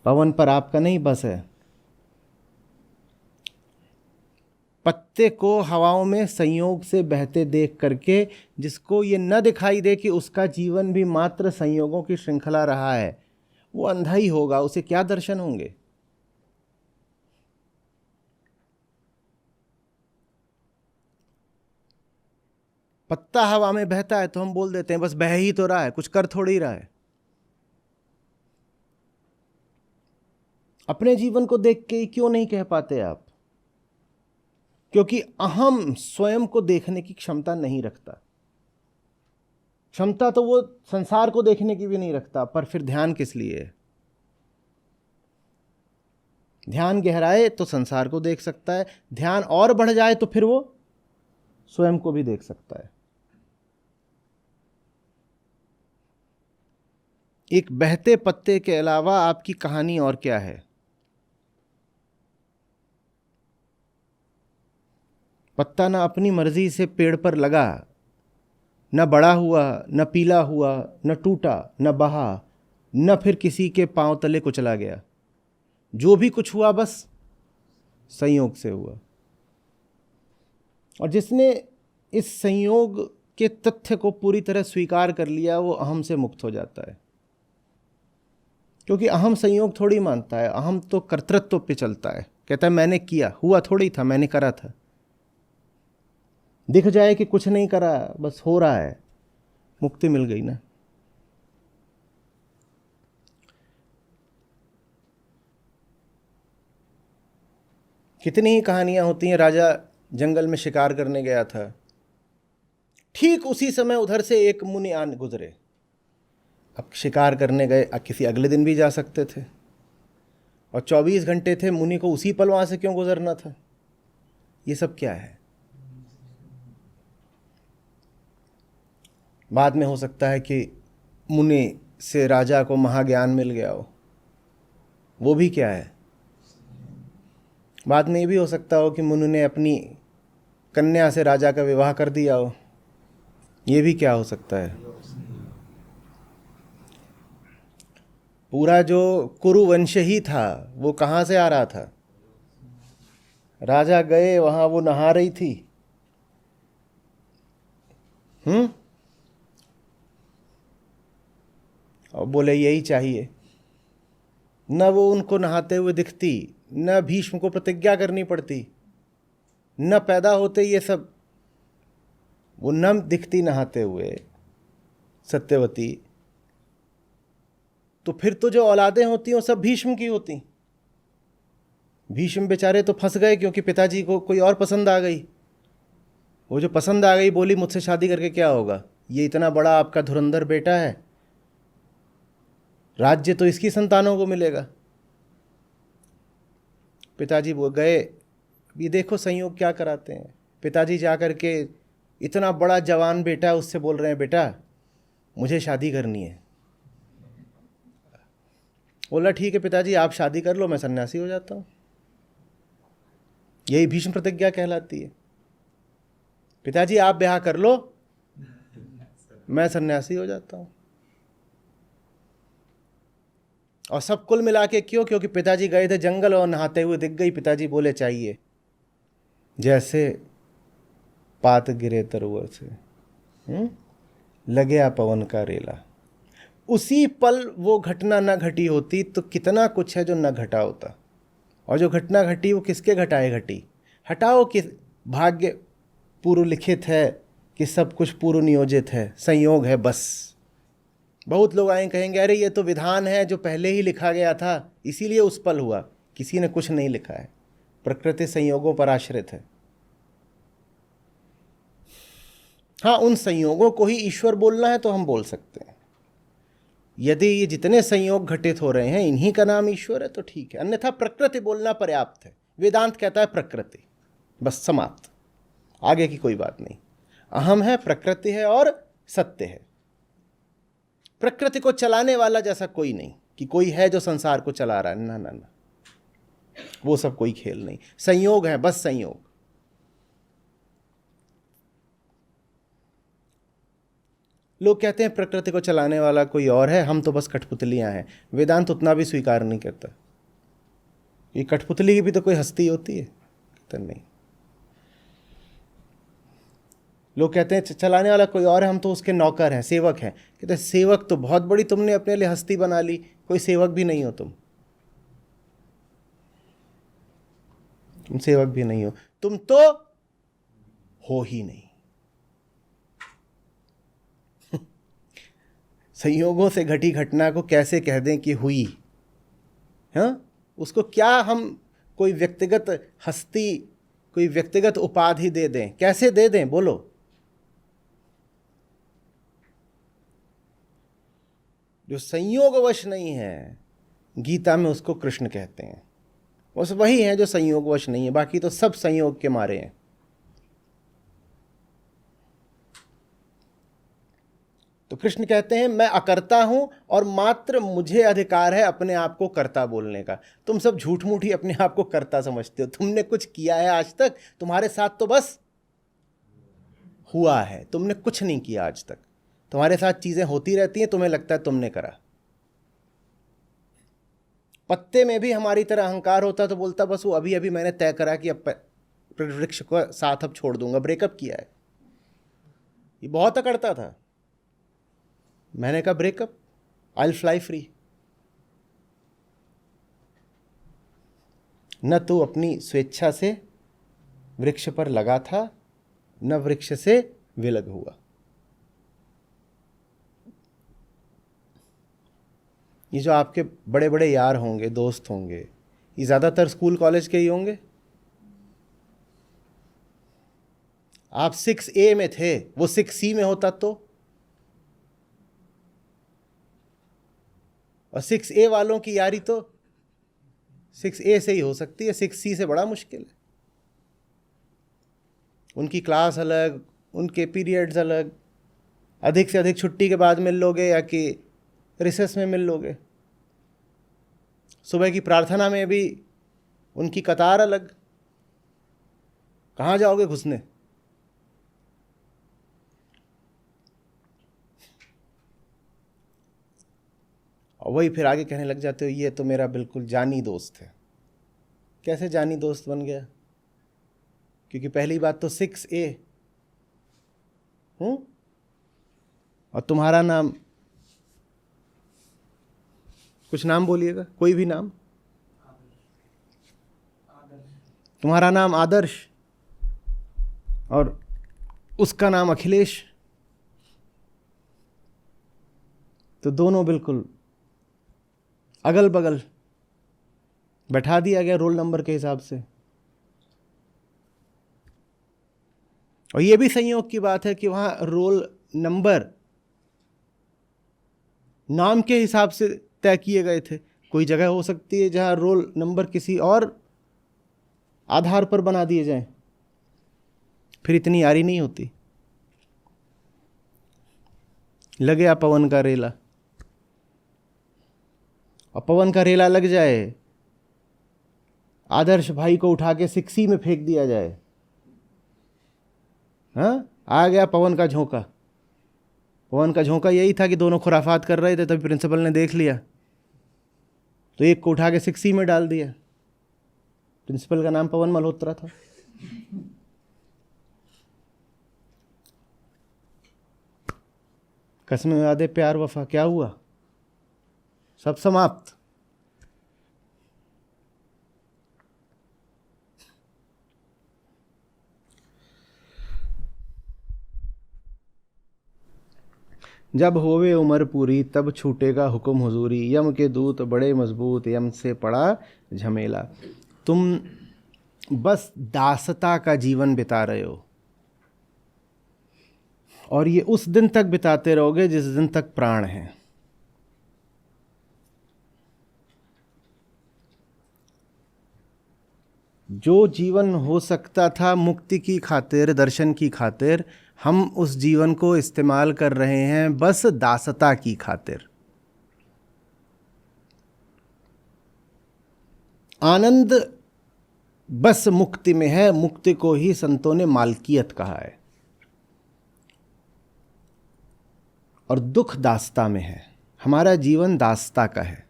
पवन पर आपका नहीं बस है। पत्ते को हवाओं में संयोग से बहते देख करके जिसको ये न दिखाई दे कि उसका जीवन भी मात्र संयोगों की श्रृंखला रहा है, वो अंधा ही होगा, उसे क्या दर्शन होंगे। पत्ता हवा में बहता है तो हम बोल देते हैं बस बह ही तो रहा है, कुछ कर थोड़ी रहा है। अपने जीवन को देख के क्यों नहीं कह पाते आप? क्योंकि अहम स्वयं को देखने की क्षमता नहीं रखता। क्षमता तो वो संसार को देखने की भी नहीं रखता, पर फिर ध्यान किस लिए है? ध्यान गहराए तो संसार को देख सकता है, ध्यान और बढ़ जाए तो फिर वो स्वयं को भी देख सकता है। एक बहते पत्ते के अलावा आपकी कहानी और क्या है? पत्ता ना अपनी मर्जी से पेड़ पर लगा, न बड़ा हुआ, न पीला हुआ, न टूटा, न बहा, न फिर किसी के पांव तले कुचला गया। जो भी कुछ हुआ बस संयोग से हुआ। और जिसने इस संयोग के तथ्य को पूरी तरह स्वीकार कर लिया वो अहम से मुक्त हो जाता है। क्योंकि अहम संयोग थोड़ी मानता है, अहम तो कर्तृत्व पे चलता है। कहता है मैंने किया, हुआ थोड़ी था, मैंने करा था। दिख जाए कि कुछ नहीं करा, बस हो रहा है, मुक्ति मिल गई ना। कितनी ही कहानियां होती हैं। राजा जंगल में शिकार करने गया था, ठीक उसी समय उधर से एक मुनि आन गुजरे। अब शिकार करने गए, किसी अगले दिन भी जा सकते थे, और 24 घंटे थे, मुनि को उसी पल वहां से क्यों गुजरना था? ये सब क्या है? बाद में हो सकता है कि मुनि से राजा को महाज्ञान मिल गया हो, वो भी क्या है? बाद में ये भी हो सकता हो कि मुनि ने अपनी कन्या से राजा का विवाह कर दिया हो, ये भी क्या हो सकता है? पूरा जो कुरुवंश ही था वो कहाँ से आ रहा था? राजा गए वहां, वो नहा रही थी। और बोले यही चाहिए। न वो उनको नहाते हुए दिखती, न भीष्म को प्रतिज्ञा करनी पड़ती, न पैदा होते ये सब, वो न दिखती नहाते हुए सत्यवती। तो फिर तो जो औलादें होती हैं वो सब भीष्म की होती। भीष्म बेचारे तो फंस गए क्योंकि पिताजी को कोई और पसंद आ गई। वो जो पसंद आ गई बोली मुझसे शादी करके क्या होगा, ये इतना बड़ा आपका धुरंधर बेटा है, राज्य तो इसकी संतानों को मिलेगा। पिताजी वो गए। ये देखो संयोग क्या कराते हैं। पिताजी जा कर के, इतना बड़ा जवान बेटा उससे बोल रहे हैं बेटा मुझे शादी करनी है। बोला ठीक है पिताजी आप शादी कर लो, मैं सन्यासी हो जाता हूँ। यही भीष्म प्रतिज्ञा कहलाती है। पिताजी आप ब्याह कर लो, मैं सन्यासी हो जाता हूँ। और सब कुल मिला के क्यों? क्योंकि पिताजी गए थे जंगल और नहाते हुए दिख गई। पिताजी बोले चाहिए। जैसे पात गिरे तरुवर से लगे पवन का रेला। उसी पल वो घटना न घटी होती तो कितना कुछ है जो न घटा होता। और जो घटना घटी वो किसके घटाए घटी? हटाओ कि भाग्य पूर्व लिखित है, कि सब कुछ पूर्व नियोजित है, संयोग है बस। बहुत लोग आए कहेंगे अरे ये तो विधान है जो पहले ही लिखा गया था, इसीलिए उस पल हुआ। किसी ने कुछ नहीं लिखा है, प्रकृति संयोगों पर आश्रित है। हाँ, उन संयोगों को ही ईश्वर बोलना है तो हम बोल सकते हैं। यदि ये जितने संयोग घटित हो रहे हैं इन्हीं का नाम ईश्वर है तो ठीक है, अन्यथा प्रकृति बोलना पर्याप्त है। वेदांत कहता है प्रकृति, बस समाप्त, आगे की कोई बात नहीं। अहम है, प्रकृति है और सत्य है। प्रकृति को चलाने वाला जैसा कोई नहीं कि कोई है जो संसार को चला रहा है, ना ना ना, वो सब कोई खेल नहीं। संयोग है, बस संयोग। लोग कहते हैं प्रकृति को चलाने वाला कोई और है, हम तो बस कठपुतलियां हैं। वेदांत उतना भी स्वीकार नहीं करता। ये कठपुतली की भी तो कोई हस्ती होती है? कहते नहीं। लोग कहते हैं चलाने वाला कोई और है, हम तो उसके नौकर हैं, सेवक हैं। कहते हैं सेवक तो बहुत बड़ी तुमने अपने लिए हस्ती बना ली, कोई सेवक भी नहीं हो तुम सेवक भी नहीं हो, तुम तो हो ही नहीं। संयोगों से घटी घटना को कैसे कह दें कि हुई? हाँ, उसको क्या हम कोई व्यक्तिगत हस्ती, कोई व्यक्तिगत उपाधि दे दें? कैसे दे दें, बोलो? जो संयोगवश नहीं है, गीता में उसको कृष्ण कहते हैं। बस वही है जो संयोगवश नहीं है, बाकी तो सब संयोग के मारे हैं। तो कृष्ण कहते हैं मैं अकर्ता हूं और मात्र मुझे अधिकार है अपने आप को कर्ता बोलने का। तुम सब झूठ मूठ ही अपने आप को कर्ता समझते हो। तुमने कुछ किया है आज तक? तुम्हारे साथ तो बस हुआ है, तुमने कुछ नहीं किया आज तक। तुम्हारे साथ चीजें होती रहती हैं, तुम्हें लगता है तुमने करा। पत्ते में भी हमारी तरह अहंकार होता तो बोलता बस वो अभी अभी मैंने तय करा कि अब वृक्ष को साथ अब छोड़ दूंगा, ब्रेकअप किया है। ये बहुत अकड़ता था। मैंने कहा breakup, I will fly free. न तो अपनी स्वेच्छा से वृक्ष पर लगा था, न वृक्ष से विलग हुआ। ये जो आपके बड़े बड़े यार होंगे, दोस्त होंगे, ये ज्यादातर स्कूल कॉलेज के ही होंगे। आप 6A में थे, वो 6C में होता तो, और 6A वालों की यारी तो 6A से ही हो सकती है, 6C से बड़ा मुश्किल है। उनकी क्लास अलग, उनके पीरियड्स अलग, अधिक से अधिक छुट्टी के बाद मिल लोगे या कि रिसेस में मिल लोगे। सुबह की प्रार्थना में भी उनकी कतार अलग, कहाँ जाओगे घुसने? और वही फिर आगे कहने लग जाते हो ये तो मेरा बिल्कुल जानी दोस्त है। कैसे जानी दोस्त बन गया? क्योंकि पहली बात तो 6A हूं, और तुम्हारा नाम, कुछ नाम बोलिएगा, कोई भी नाम। तुम्हारा नाम आदर्श और उसका नाम अखिलेश, तो दोनों बिल्कुल अगल बगल बैठा दिया गया रोल नंबर के हिसाब से। और ये भी संयोग की बात है कि वहां रोल नंबर नाम के हिसाब से तय किए गए थे। कोई जगह हो सकती है जहां रोल नंबर किसी और आधार पर बना दिए जाएं, फिर इतनी यारी नहीं होती। लग गया पवन का रेला, और पवन का रेला लग जाए, आदर्श भाई को उठा के 6C में फेंक दिया जाए। हाँ, आ गया पवन का झोंका। पवन का झोंका यही था कि दोनों खुराफात कर रहे थे, तभी प्रिंसिपल ने देख लिया तो एक को उठा के 6C में डाल दिया। प्रिंसिपल का नाम पवन मल्होत्रा था। कसमें वादे प्यार वफा क्या हुआ? सब समाप्त। जब होवे उम्र पूरी तब छूटेगा हुक्म हुजूरी, यम के दूत बड़े मजबूत यम से पड़ा झमेला। तुम बस दासता का जीवन बिता रहे हो, और ये उस दिन तक बिताते रहोगे जिस दिन तक प्राण है। जो जीवन हो सकता था मुक्ति की खातिर, दर्शन की खातिर, हम उस जीवन को इस्तेमाल कर रहे हैं बस दासता की खातिर। आनंद बस मुक्ति में है, मुक्ति को ही संतों ने मालकियत कहा है, और दुख दासता में है। हमारा जीवन दासता का है,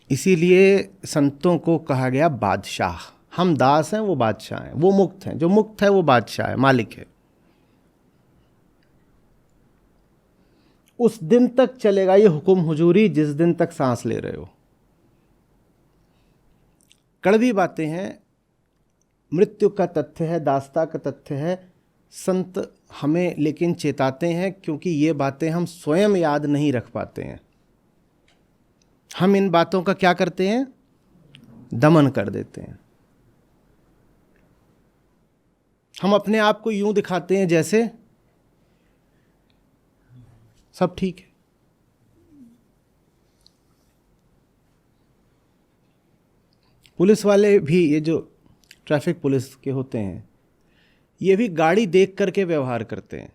इसीलिए संतों को कहा गया बादशाह। हम दास हैं, वो बादशाह हैं। वो मुक्त हैं, जो मुक्त है वो बादशाह है, मालिक है। उस दिन तक चलेगा ये हुक्म हुजूरी जिस दिन तक सांस ले रहे हो। कड़वी बातें हैं, मृत्यु का तथ्य है, दासता का तथ्य है। संत हमें लेकिन चेताते हैं, क्योंकि ये बातें हम स्वयं याद नहीं रख पाते हैं। हम इन बातों का क्या करते हैं? दमन कर देते हैं। हम अपने आप को यूं दिखाते हैं जैसे सब ठीक है। पुलिस वाले भी, ये जो ट्रैफिक पुलिस के होते हैं, ये भी गाड़ी देख करके व्यवहार करते हैं।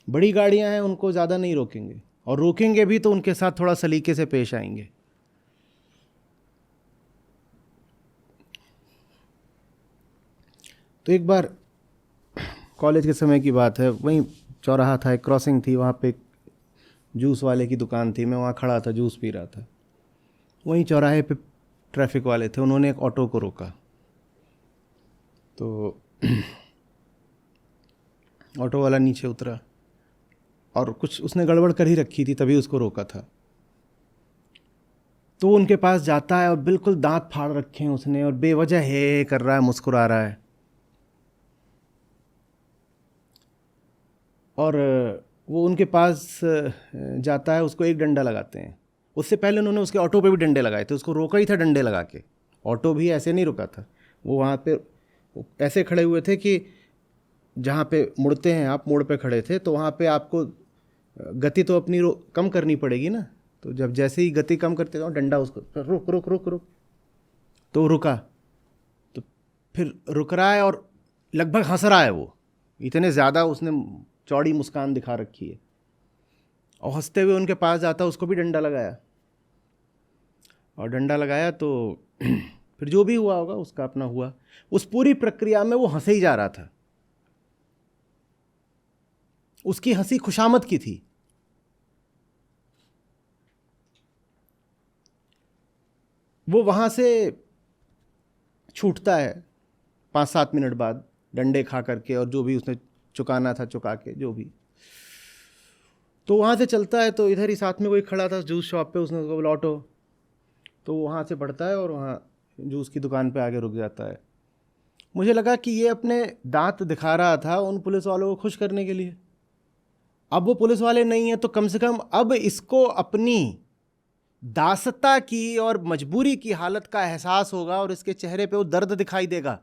बड़ी गाड़ियां हैं, उनको ज़्यादा नहीं रोकेंगे, और रोकेंगे भी तो उनके साथ थोड़ा सलीके से पेश आएंगे। तो एक बार कॉलेज के समय की बात है, वहीं चौराहा था, एक क्रॉसिंग थी, वहाँ पे एक जूस वाले की दुकान थी। मैं वहाँ खड़ा था, जूस पी रहा था। वहीं चौराहे पे ट्रैफिक वाले थे, उन्होंने एक ऑटो को रोका। तो ऑटो वाला नीचे उतरा और कुछ उसने गड़बड़ कर ही रखी थी, तभी उसको रोका था। तो उनके पास जाता है और बिल्कुल दांत फाड़ रखे हैं उसने, और बेवजह हे कर रहा है, मुस्कुरा रहा है। और वो उनके पास जाता है, उसको एक डंडा लगाते हैं। उससे पहले उन्होंने उसके ऑटो पे भी डंडे लगाए थे, उसको रोका ही था डंडे लगा के। ऑटो भी ऐसे नहीं रुका था, वो वहाँ पे ऐसे खड़े हुए थे कि जहाँ पे मुड़ते हैं आप, मोड़ पे खड़े थे, तो वहाँ पे आपको गति तो अपनी कम करनी पड़ेगी ना। तो जब जैसे ही गति कम करते हो, डंडा उसको रुक रुक रुक रुक, तो रुका। तो फिर रुक रहा है और लगभग हंस रहा है वो, इतने ज़्यादा उसने चौड़ी मुस्कान दिखा रखी है। और हंसते हुए उनके पास जाता, उसको भी डंडा लगाया। और डंडा लगाया तो फिर जो भी हुआ होगा उसका अपना हुआ। उस पूरी प्रक्रिया में वो हंसे ही जा रहा था, उसकी हंसी खुशामद की थी। वो वहां से छूटता है 5-7 मिनट बाद, डंडे खा करके, और जो भी उसने चुकाना था चुका के, जो भी। तो वहां से चलता है, तो इधर ही साथ में कोई खड़ा था जूस शॉप पे, उसने उसको बोला ऑटो। तो वहाँ से बढ़ता है और वहाँ जूस की दुकान पे आके रुक जाता है। मुझे लगा कि ये अपने दांत दिखा रहा था उन पुलिस वालों को खुश करने के लिए। अब वो पुलिस वाले नहीं है, तो कम से कम अब इसको अपनी दासता की और मजबूरी की हालत का एहसास होगा, और इसके चेहरे पे वो दर्द दिखाई देगा।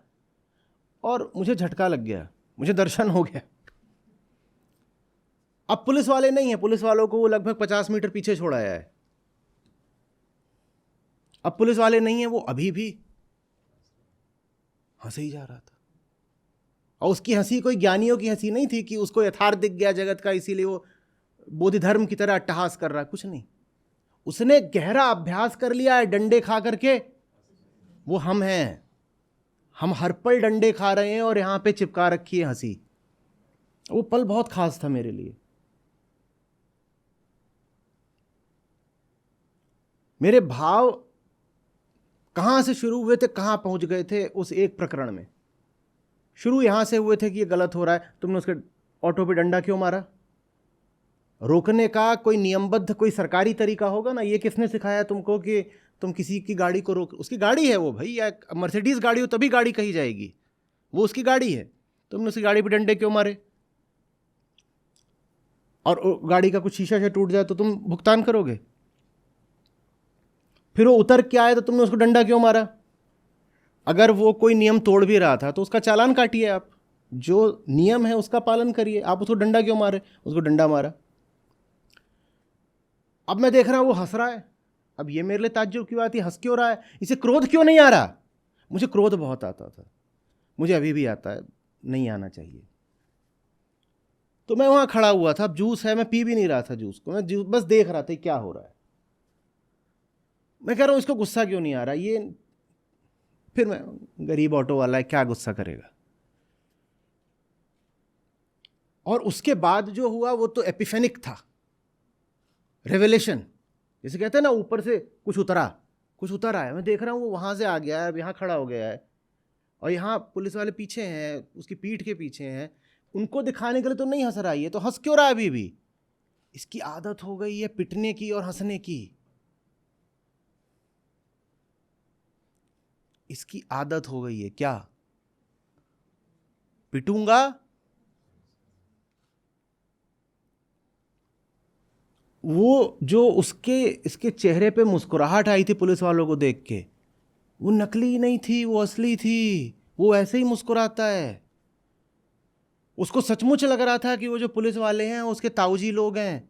और मुझे झटका लग गया, मुझे दर्शन हो गया। अब पुलिस वाले नहीं है, पुलिस वालों को वो लगभग 50 मीटर पीछे छोड़ आया है। अब पुलिस वाले नहीं है, वो अभी भी हंसे ही जा रहा था। और उसकी हंसी कोई ज्ञानियों की हंसी नहीं थी कि उसको यथार्थ दिख गया जगत का, इसीलिए वो बोधि धर्म की तरह अट्टहास कर रहा, कुछ नहीं। उसने गहरा अभ्यास कर लिया है डंडे खा करके। वो हम हैं, हम हर पल डंडे खा रहे हैं और यहां पे चिपका रखी है हंसी। वो पल बहुत खास था मेरे लिए। मेरे भाव कहां से शुरू हुए थे, कहां पहुंच गए थे उस एक प्रकरण में। शुरू यहां से हुए थे कि ये गलत हो रहा है, तुमने उसके ऑटो पे डंडा क्यों मारा। रोकने का कोई नियमबद्ध कोई सरकारी तरीका होगा ना। ये किसने सिखाया तुमको कि तुम किसी की गाड़ी को रोक, उसकी गाड़ी है वो भाई, या मर्सिडीज गाड़ी हो तभी गाड़ी कही जाएगी, वो उसकी गाड़ी है। तुमने उसकी गाड़ी पे डंडे क्यों मारे? और गाड़ी का कुछ शीशा से टूट जाए तो तुम भुगतान करोगे। फिर वो उतर के आए तो तुमने उसको डंडा क्यों मारा? अगर वो कोई नियम तोड़ भी रहा था तो उसका चालान काटिए, आप जो नियम है उसका पालन करिए। आप उसको डंडा क्यों मारे? उसको डंडा मारा। अब मैं देख रहा हूं वो हंस रहा है। अब ये मेरे लिए ताज्जुब की बात है, हंस क्यों रहा है? इसे क्रोध क्यों नहीं आ रहा? मुझे क्रोध बहुत आता था, मुझे अभी भी आता है, नहीं आना चाहिए। तो मैं वहां खड़ा हुआ था, अब जूस है, मैं पी भी नहीं रहा था जूस को, मैं जूस बस देख रहा था क्या हो रहा है। मैं कह रहा हूं इसको गुस्सा क्यों नहीं आ रहा ये। फिर मैं, गरीब ऑटो वाला है, क्या गुस्सा करेगा। और उसके बाद जो हुआ वो तो एपिफेनिक था, रेवलेशन, जैसे कहते हैं ना, ऊपर से कुछ उतरा, कुछ उतर आया। मैं देख रहा हूँ वो वहाँ से आ गया है, अब यहाँ खड़ा हो गया है, और यहाँ पुलिस वाले पीछे हैं, उसकी पीठ के पीछे हैं। उनको दिखाने के लिए तो नहीं हंस रहा है, तो हंस क्यों रहा है अभी भी? इसकी आदत हो गई है पिटने की और हंसने की। इसकी आदत हो गई है। क्या पिटूंगा? वो जो उसके इसके चेहरे पे मुस्कुराहट आई थी पुलिस वालों को देख के, वो नकली नहीं थी, वो असली थी। वो ऐसे ही मुस्कुराता है। उसको सचमुच लग रहा था कि वो जो पुलिस वाले हैं उसके ताऊजी लोग हैं।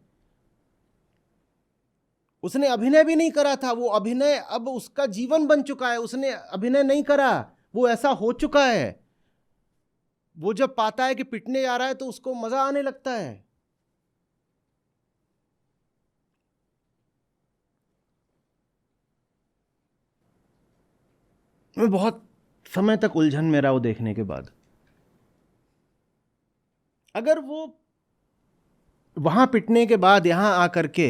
उसने अभिनय भी नहीं करा था, वो अभिनय अब उसका जीवन बन चुका है। उसने अभिनय नहीं करा, वो ऐसा हो चुका है। वो जब पाता है कि पिटने जा रहा है तो उसको मजा आने लगता है। मैं बहुत समय तक उलझन में रहा वो देखने के बाद। अगर वो वहां पिटने के बाद यहां आकर के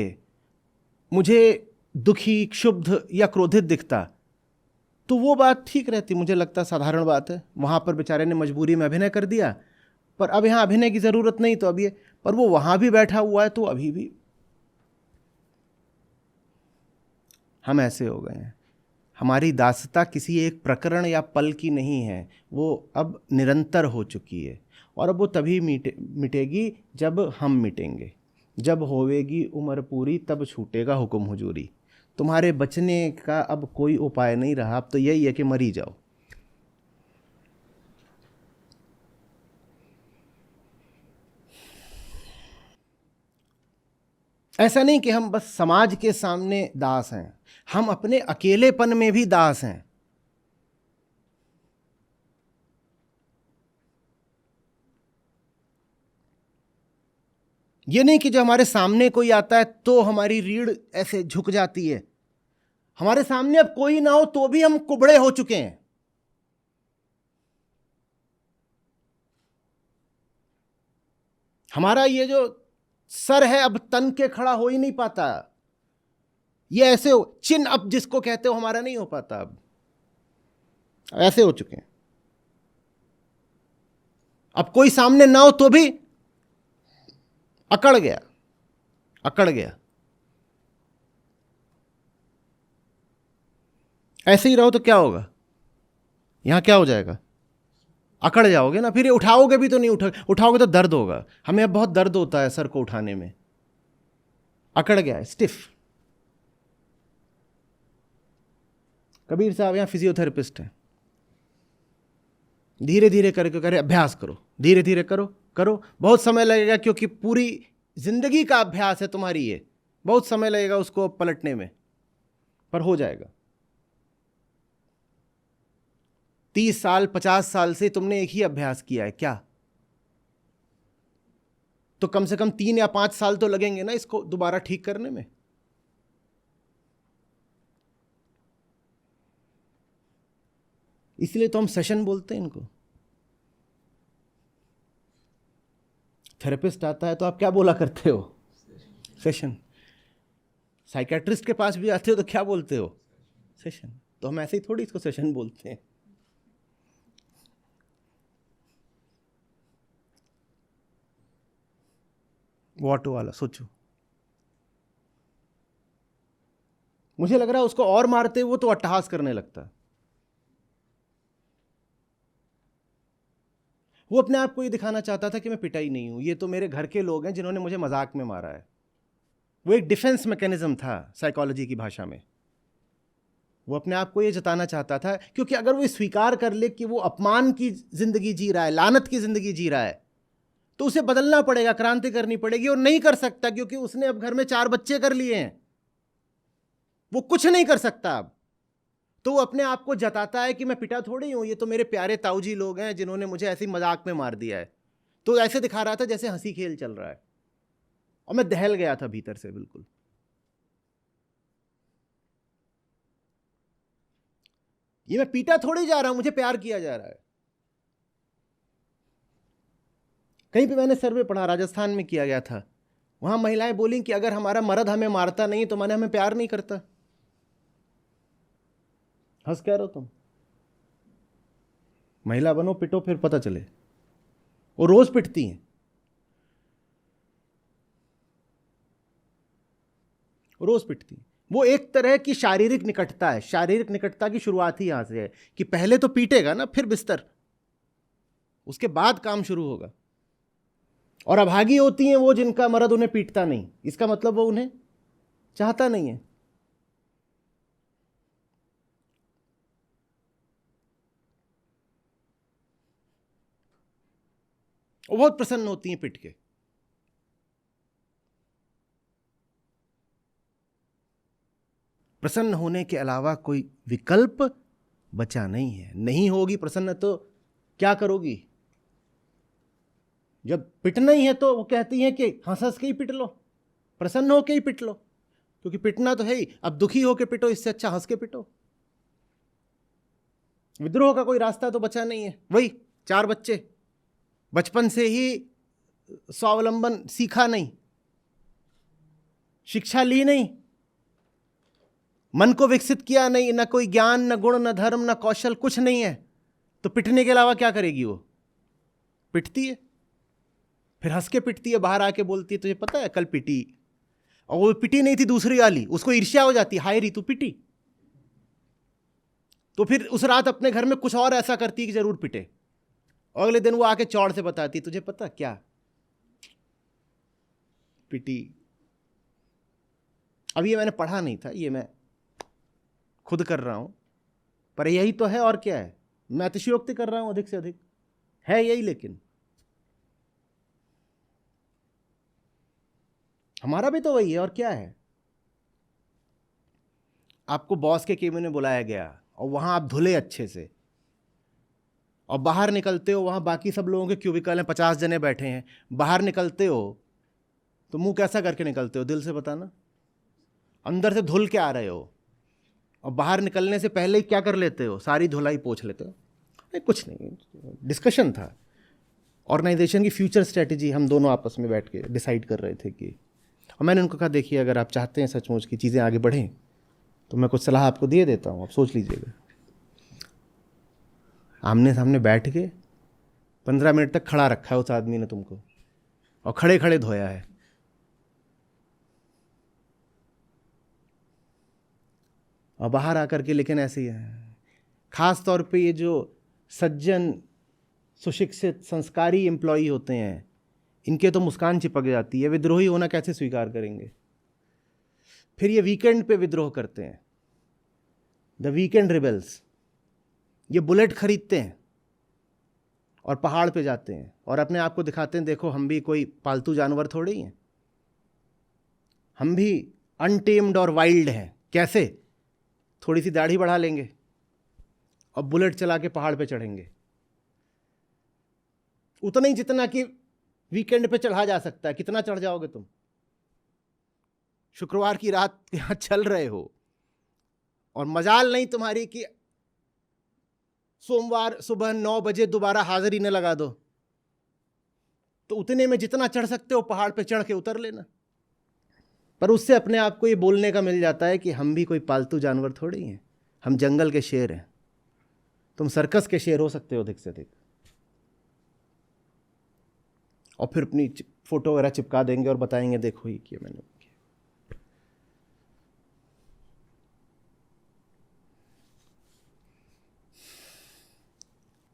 मुझे दुखी, क्षुब्ध या क्रोधित दिखता तो वो बात ठीक रहती, मुझे लगता साधारण बात है। वहां पर बेचारे ने मजबूरी में अभिनय कर दिया, पर अब यहां अभिनय की जरूरत नहीं तो अब ये, पर वो वहां भी बैठा हुआ है तो अभी भी हम ऐसे हो गए हैं। हमारी दासता किसी एक प्रकरण या पल की नहीं है, वो अब निरंतर हो चुकी है। और अब वो तभी मिटेगी जब हम मिटेंगे। जब होवेगी उम्र पूरी तब छूटेगा हुक्म हुजूरी। तुम्हारे बचने का अब कोई उपाय नहीं रहा, अब तो यही है कि मरी जाओ। ऐसा नहीं कि हम बस समाज के सामने दास हैं, हम अपने अकेलेपन में भी दास हैं। ये नहीं कि जो हमारे सामने कोई आता है तो हमारी रीढ़ ऐसे झुक जाती है। हमारे सामने अब कोई ना हो तो भी हम कुबड़े हो चुके हैं। हमारा ये जो सर है अब तन के खड़ा हो ही नहीं पाता। ये ऐसे हो, चिन्ह अब जिसको कहते हो हमारा नहीं हो पाता। अब ऐसे हो चुके हैं। अब कोई सामने ना हो तो भी अकड़ गया, अकड़ गया। ऐसे ही रहो तो क्या होगा, यहां क्या हो जाएगा, अकड़ जाओगे ना। फिर ये उठाओगे भी तो नहीं, उठाओगे तो दर्द होगा। हमें अब बहुत दर्द होता है सर को उठाने में। अकड़ गया है, स्टिफ। कबीर साहब यहां फिजियोथेरेपिस्ट हैं। धीरे धीरे करके करे, अभ्यास करो, धीरे धीरे करो करो। बहुत समय लगेगा क्योंकि पूरी जिंदगी का अभ्यास है तुम्हारी ये। बहुत समय लगेगा उसको पलटने में, पर हो जाएगा। 30 साल 50 साल से तुमने एक ही अभ्यास किया है क्या, तो कम से कम 3 या 5 साल तो लगेंगे ना इसको दोबारा ठीक करने में। इसलिए तो हम सेशन बोलते हैं इनको। थेरेपिस्ट आता है तो आप क्या बोला करते हो, सेशन। साइकेट्रिस्ट के पास भी आते हो तो क्या बोलते हो, सेशन। तो हम ऐसे ही थोड़ी इसको सेशन बोलते हैं। वो ऑटो वाला सोचो, मुझे लग रहा है उसको और मारते वो तो अट्टहास करने लगता है। वो अपने आप को ये दिखाना चाहता था कि मैं पिटा ही नहीं हूं, ये तो मेरे घर के लोग हैं जिन्होंने मुझे मजाक में मारा है। वो एक डिफेंस मैकेनिज्म था साइकोलॉजी की भाषा में। वो अपने आप को ये जताना चाहता था, क्योंकि अगर वो स्वीकार कर ले कि वो अपमान की जिंदगी जी रहा है, लानत की जिंदगी जी रहा है, तो उसे बदलना पड़ेगा, क्रांति करनी पड़ेगी। और नहीं कर सकता क्योंकि उसने अब घर में 4 बच्चे कर लिए हैं। वो कुछ नहीं कर सकता अब। तो वो अपने आप को जताता है कि मैं पिटा थोड़ी हूं, ये तो मेरे प्यारे ताऊजी लोग हैं जिन्होंने मुझे ऐसे ही मजाक में मार दिया है। तो ऐसे दिखा रहा था जैसे हंसी खेल चल रहा है। और मैं दहल गया था भीतर से बिल्कुल। ये मैं पीटा थोड़ी जा रहा हूं, मुझे प्यार किया जा रहा है। कहीं पे मैंने सर्वे पढ़ा, राजस्थान में किया गया था। वहां महिलाएं बोली कि अगर हमारा मर्द हमें मारता नहीं तो माने हमें प्यार नहीं करता। हंस क्या रहे हो तुम, महिला बनो, पिटो, फिर पता चले। वो रोज पिटती हैं, रोज पिटती हैं। वो एक तरह की शारीरिक निकटता है। शारीरिक निकटता की शुरुआत ही यहां से है कि पहले तो पीटेगा ना, फिर बिस्तर, उसके बाद काम शुरू होगा। और अभागी होती हैं वो जिनका मर्द उन्हें पीटता नहीं, इसका मतलब वो उन्हें चाहता नहीं है। वो बहुत प्रसन्न होती हैं पिट के। प्रसन्न होने के अलावा कोई विकल्प बचा नहीं है। नहीं होगी प्रसन्न तो क्या करोगी? जब पिटना ही है तो वो कहती हैं कि हंस हंस के ही पिट लो, प्रसन्न होके ही पिट लो, क्योंकि पिटना तो है ही। अब दुखी होके पिटो, इससे अच्छा हंस के पिटो। विद्रोह का कोई रास्ता तो बचा नहीं है। वही 4 बच्चे, बचपन से ही स्वावलंबन सीखा नहीं, शिक्षा ली नहीं, मन को विकसित किया नहीं, न कोई ज्ञान, न गुण, न धर्म, न कौशल, कुछ नहीं है, तो पिटने के अलावा क्या करेगी? वो पिटती है, फिर हंस के पिटती है, बाहर आके बोलती है तुझे पता है कल पिटी, और वो पिटी नहीं थी दूसरी वाली, उसको ईर्ष्या हो जाती, हाय री तू पिटी। तो फिर उस रात अपने घर में कुछ और ऐसा करती कि जरूर पिटे, और अगले दिन वो आके चौड़ से बताती तुझे पता क्या पिटी। अब ये मैंने पढ़ा नहीं था, ये मैं खुद कर रहा हूं, पर यही तो है, और क्या है? मैं अतिशयोक्ति कर रहा हूं अधिक से अधिक, है यही। लेकिन हमारा भी तो वही है, और क्या है? आपको बॉस के केबिन में बुलाया गया और वहां आप धुले अच्छे से, और बाहर निकलते हो, वहां बाकी सब लोगों के क्यूबिकल हैं, 50 जने बैठे हैं, बाहर निकलते हो तो मुंह कैसा करके निकलते हो? दिल से बताना। अंदर से धुल के आ रहे हो, और बाहर निकलने से पहले ही क्या कर लेते हो? सारी धुलाई पोंछ लेते हो। नहीं, कुछ नहीं, डिस्कशन था, ऑर्गेनाइजेशन की फ्यूचर स्ट्रेटेजी हम दोनों आपस में बैठ के डिसाइड कर रहे थे कि, और मैंने उनको कहा देखिए अगर आप चाहते हैं सचमुच की चीज़ें आगे बढ़ें तो मैं कुछ सलाह आपको दिए देता हूँ, आप सोच लीजिएगा। आमने सामने बैठ के 15 मिनट तक खड़ा रखा है उस आदमी ने तुमको, और खड़े खड़े धोया है। और बाहर आकर के लेकिन ऐसे ही है। खास तौर पे ये जो सज्जन, सुशिक्षित, संस्कारी एम्प्लॉई होते हैं, इनके तो मुस्कान चिपक जाती है। विद्रोही होना कैसे स्वीकार करेंगे? फिर ये वीकेंड पे विद्रोह करते हैं, द वीकेंड रिबेल्स। ये बुलेट खरीदते हैं और पहाड़ पे जाते हैं और अपने आप को दिखाते हैं देखो हम भी कोई पालतू जानवर थोड़े ही हैं, हम भी अनटेम्ड और वाइल्ड हैं। कैसे? थोड़ी सी दाढ़ी बढ़ा लेंगे और बुलेट चला के पहाड़ पे चढ़ेंगे, उतना ही जितना कि वीकेंड पे चढ़ा जा सकता है। कितना चढ़ जाओगे तुम? शुक्रवार की रात यहां चल रहे हो और मजाल नहीं तुम्हारी कि सोमवार सुबह 9 बजे दोबारा हाजिरी न लगा दो, तो उतने में जितना चढ़ सकते हो पहाड़ पे चढ़ के उतर लेना। पर उससे अपने आप को ये बोलने का मिल जाता है कि हम भी कोई पालतू जानवर थोड़े ही हैं, हम जंगल के शेर हैं। तुम सर्कस के शेर हो सकते हो अधिक से अधिक। और फिर अपनी फोटो वगैरह चिपका देंगे और बताएंगे देखो ये किया मैंने।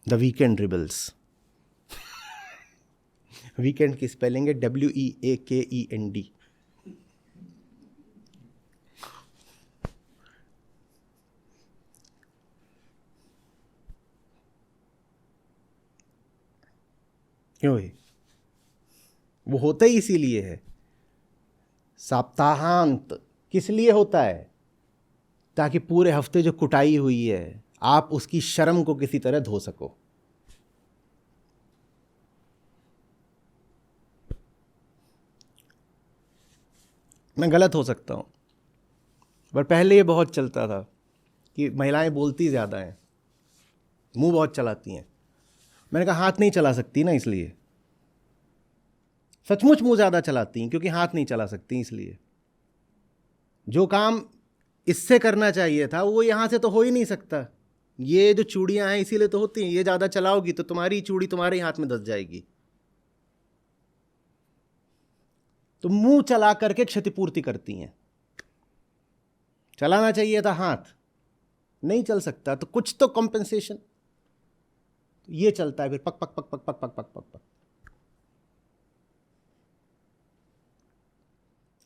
The weekend rebels. वीकेंड की स्पेलिंग है WEAKEND। क्यों है? वो होता ही इसीलिए है। सप्ताहांत किस लिए होता है? ताकि पूरे हफ्ते जो कुटाई हुई है आप उसकी शर्म को किसी तरह धो सको। मैं गलत हो सकता हूं, पर पहले ये बहुत चलता था कि महिलाएं बोलती ज़्यादा हैं, मुंह बहुत चलाती हैं। मैंने कहा हाथ नहीं चला सकती ना, इसलिए सचमुच मुंह ज़्यादा चलाती हैं क्योंकि हाथ नहीं चला सकती। इसलिए जो काम इससे करना चाहिए था वो यहाँ से तो हो ही नहीं सकता। ये जो चूड़ियाँ हैं इसीलिए तो होती हैं। ये ज़्यादा चलाओगी तो तुम्हारी चूड़ी तुम्हारे हाथ में दस जाएगी। तो मुंह चला करके क्षतिपूर्ति करती हैं। चलाना चाहिए था हाथ, नहीं चल सकता तो कुछ तो कॉम्पेंसेशन। ये चलता है फिर पक पक पक पक पक पक पक पक पक।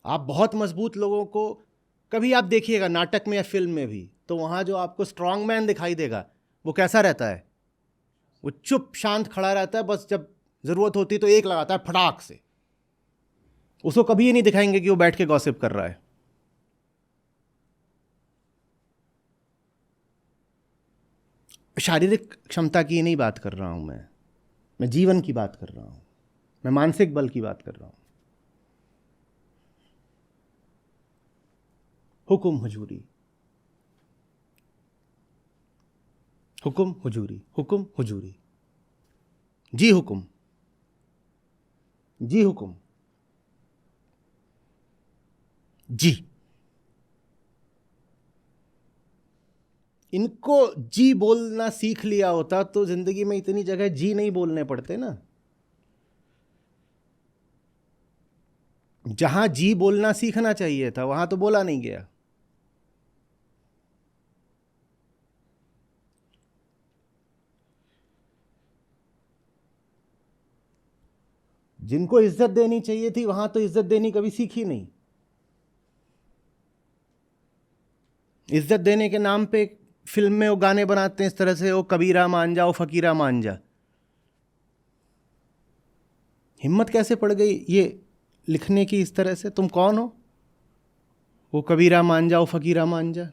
आप बहुत मजबूत लोगों को कभी आप देखिएगा नाटक में या फिल्म में भी, तो वहाँ जो आपको स्ट्रॉन्ग मैन दिखाई देगा वो कैसा रहता है? वो चुप शांत खड़ा रहता है, बस जब ज़रूरत होती है तो एक लगाता है फटाक से। उसको कभी ये नहीं दिखाएंगे कि वो बैठ के गॉसिप कर रहा है। शारीरिक क्षमता की नहीं बात कर रहा हूं मैं जीवन की बात कर रहा हूं, मैं मानसिक बल की बात कर रहा हूं। हुकुम हुजूरी, हुकुम हुजूरी, हुकुम हुजूरी, जी हुकुम, जी हुकुम, जी। इनको जी बोलना सीख लिया होता तो जिंदगी में इतनी जगह जी नहीं बोलने पड़ते ना। जहां जी बोलना सीखना चाहिए था वहां तो बोला नहीं गया। जिनको इज्जत देनी चाहिए थी वहां तो इज्जत देनी कभी सीखी नहीं। इज्जत देने के नाम पे फिल्म में वो गाने बनाते हैं इस तरह से, वो कबीरा मान जा, वो फकीरा मान जा। हिम्मत कैसे पड़ गई ये लिखने की इस तरह से? तुम कौन हो? वो कबीरा मान जा, वो फकीरा मान जा।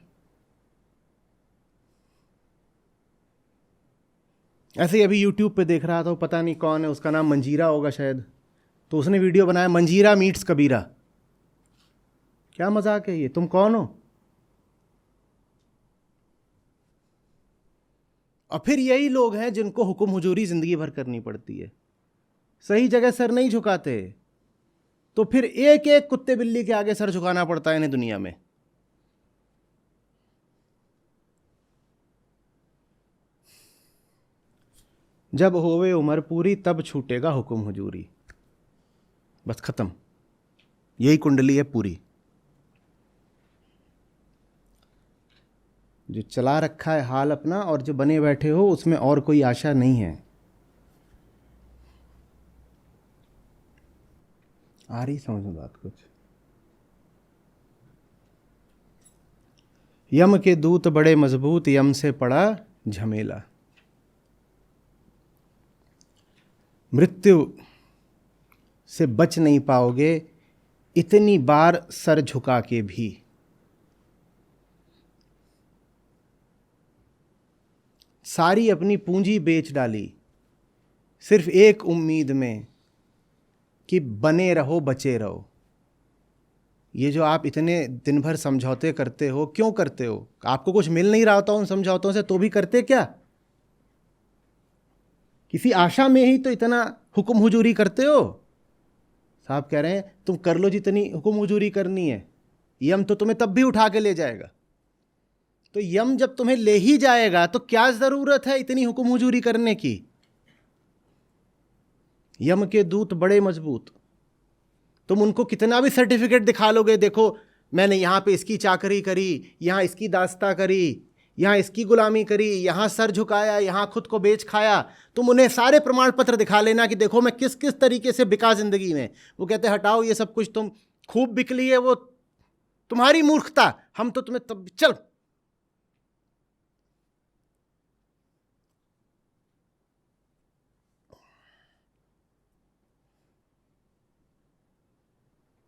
ऐसे ही अभी यूट्यूब पे देख रहा था, पता नहीं कौन है, उसका नाम मंजीरा होगा शायद, तो उसने वीडियो बनाया मंजीरा मीट्स कबीरा। क्या मजाक है ये? तुम कौन हो? और फिर यही लोग हैं जिनको हुकुम हुजूरी जिंदगी भर करनी पड़ती है, सही जगह सर नहीं झुकाते, तो फिर एक एक कुत्ते बिल्ली के आगे सर झुकाना पड़ता है इन्हें दुनिया में। जब होवे उम्र पूरी तब छूटेगा हुकुम हुजूरी। बस खत्म, यही कुंडली है पूरी। जो चला रखा है हाल अपना और जो बने बैठे हो उसमें और कोई आशा नहीं है। आ रही समझ में बात कुछ? यम के दूत बड़े मजबूत, यम से पड़ा झमेला। मृत्यु से बच नहीं पाओगे इतनी बार सर झुका के भी। सारी अपनी पूंजी बेच डाली सिर्फ एक उम्मीद में कि बने रहो बचे रहो। ये जो आप इतने दिन भर समझौते करते हो, क्यों करते हो? आपको कुछ मिल नहीं रहा होता उन समझौतों से तो भी करते क्या? किसी आशा में ही तो इतना हुक्म हुजूरी करते हो। साहब कह रहे हैं तुम कर लो जितनी हुक्म हुजूरी करनी है, यम तो तुम्हें तब भी उठा के ले जाएगा। तो यम जब तुम्हें ले ही जाएगा तो क्या जरूरत है इतनी हुक्म हुजूरी करने की? यम के दूत बड़े मजबूत, तुम उनको कितना भी सर्टिफिकेट दिखा लोगे, देखो मैंने यहां पे इसकी चाकरी करी, यहां इसकी दास्ता करी, यहां इसकी गुलामी करी, यहां सर झुकाया, यहां खुद को बेच खाया, तुम उन्हें सारे प्रमाण पत्र दिखा लेना कि देखो मैं किस किस तरीके से बिका जिंदगी में। वो कहते हटाओ ये सब कुछ, तुम खूब बिक लिए, वो तुम्हारी मूर्खता, हम तो तुम्हें तब चल।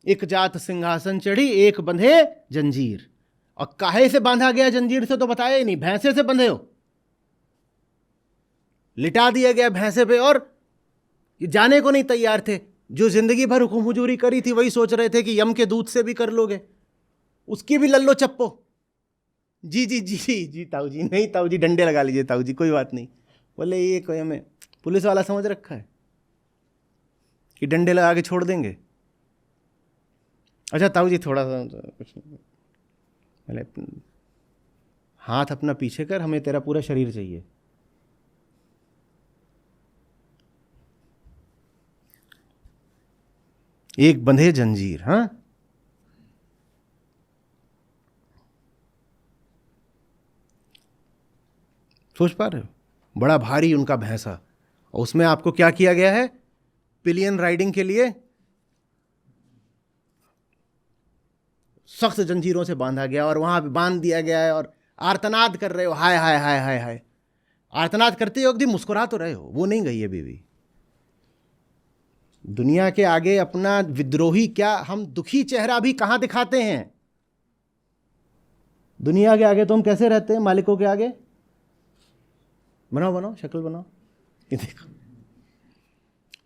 एक जात सिंहासन चढ़ी, एक बंधे जंजीर। और काहे से बांधा गया जंजीर से तो बताया ही नहीं, भैंसे से बंधे हो, लिटा दिया गया भैंसे पे। और ये जाने को नहीं तैयार थे। जो जिंदगी भर हुक्म हुजूरी करी थी वही सोच रहे थे कि यम के दूध से भी कर लोगे, उसकी भी लल्लो चप्पो। जी जी जी जी जी ताऊ जी, नहीं ताऊ जी डंडे लगा लीजिए ताऊ जी, कोई बात नहीं। बोले ये कोई हमें पुलिस वाला समझ रखा है कि डंडे लगा के छोड़ देंगे? अच्छा ताऊ जी थोड़ा सा कुछ, बोले हाथ अपना पीछे कर, हमें तेरा पूरा शरीर चाहिए। एक बंधे जंजीर। हाँ, सोच पा रहे हो? बड़ा भारी उनका भैंसा, और उसमें आपको क्या किया गया है? पिलियन राइडिंग के लिए सख्त जंजीरों से बांधा गया और वहां पे बांध दिया गया है और आर्तनाद कर रहे हो, हाय हाय हाय हाय हाय। आर्तनाद करते हो एकदम मुस्कुरा तो रहे हो, वो नहीं गई है बीवी। दुनिया के आगे अपना विद्रोही क्या, हम दुखी चेहरा भी कहां दिखाते हैं? दुनिया के आगे तो हम कैसे रहते हैं? मालिकों के आगे बनाओ बनाओ, शक्ल बनाओ। ये देखो,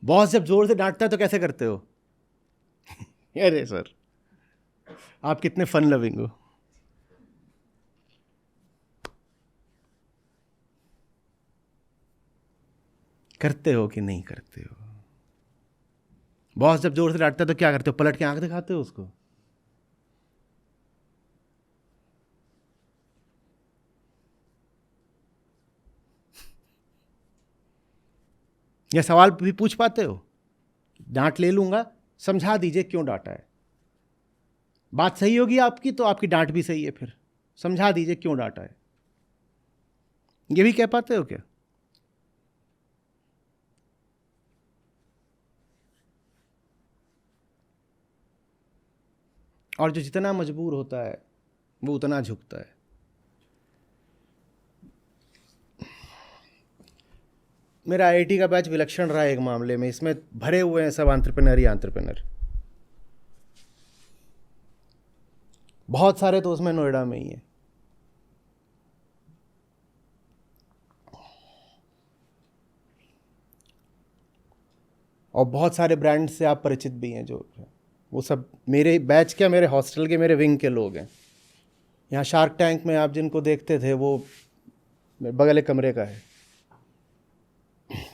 बॉस जब जोर से डांटता है तो कैसे करते हो? अरे सर, आप कितने फन लविंग हो। करते हो कि नहीं करते हो? बॉस जब जोर से डांटता है तो क्या करते हो? पलट के आंख दिखाते हो उसको? यह सवाल भी पूछ पाते हो? डांट ले लूंगा, समझा दीजिए क्यों डांटा है। बात सही होगी आपकी तो आपकी डांट भी सही है, फिर समझा दीजिए क्यों डांटा है। ये भी कह पाते हो क्या? और जो जितना मजबूर होता है वो उतना झुकता है। मेरा आईआईटी का बैच विलक्षण रहा है एक मामले में, इसमें भरे हुए हैं सब एंटरप्रेन्योर ही एंटरप्रेन्योर। बहुत सारे तो उसमें नोएडा में ही है। और बहुत सारे ब्रांड से आप परिचित भी हैं, जो वो सब मेरे बैच क्या, मेरे हॉस्टल के, मेरे विंग के लोग हैं। यहाँ शार्क टैंक में आप जिनको देखते थे वो बगल एक कमरे का है,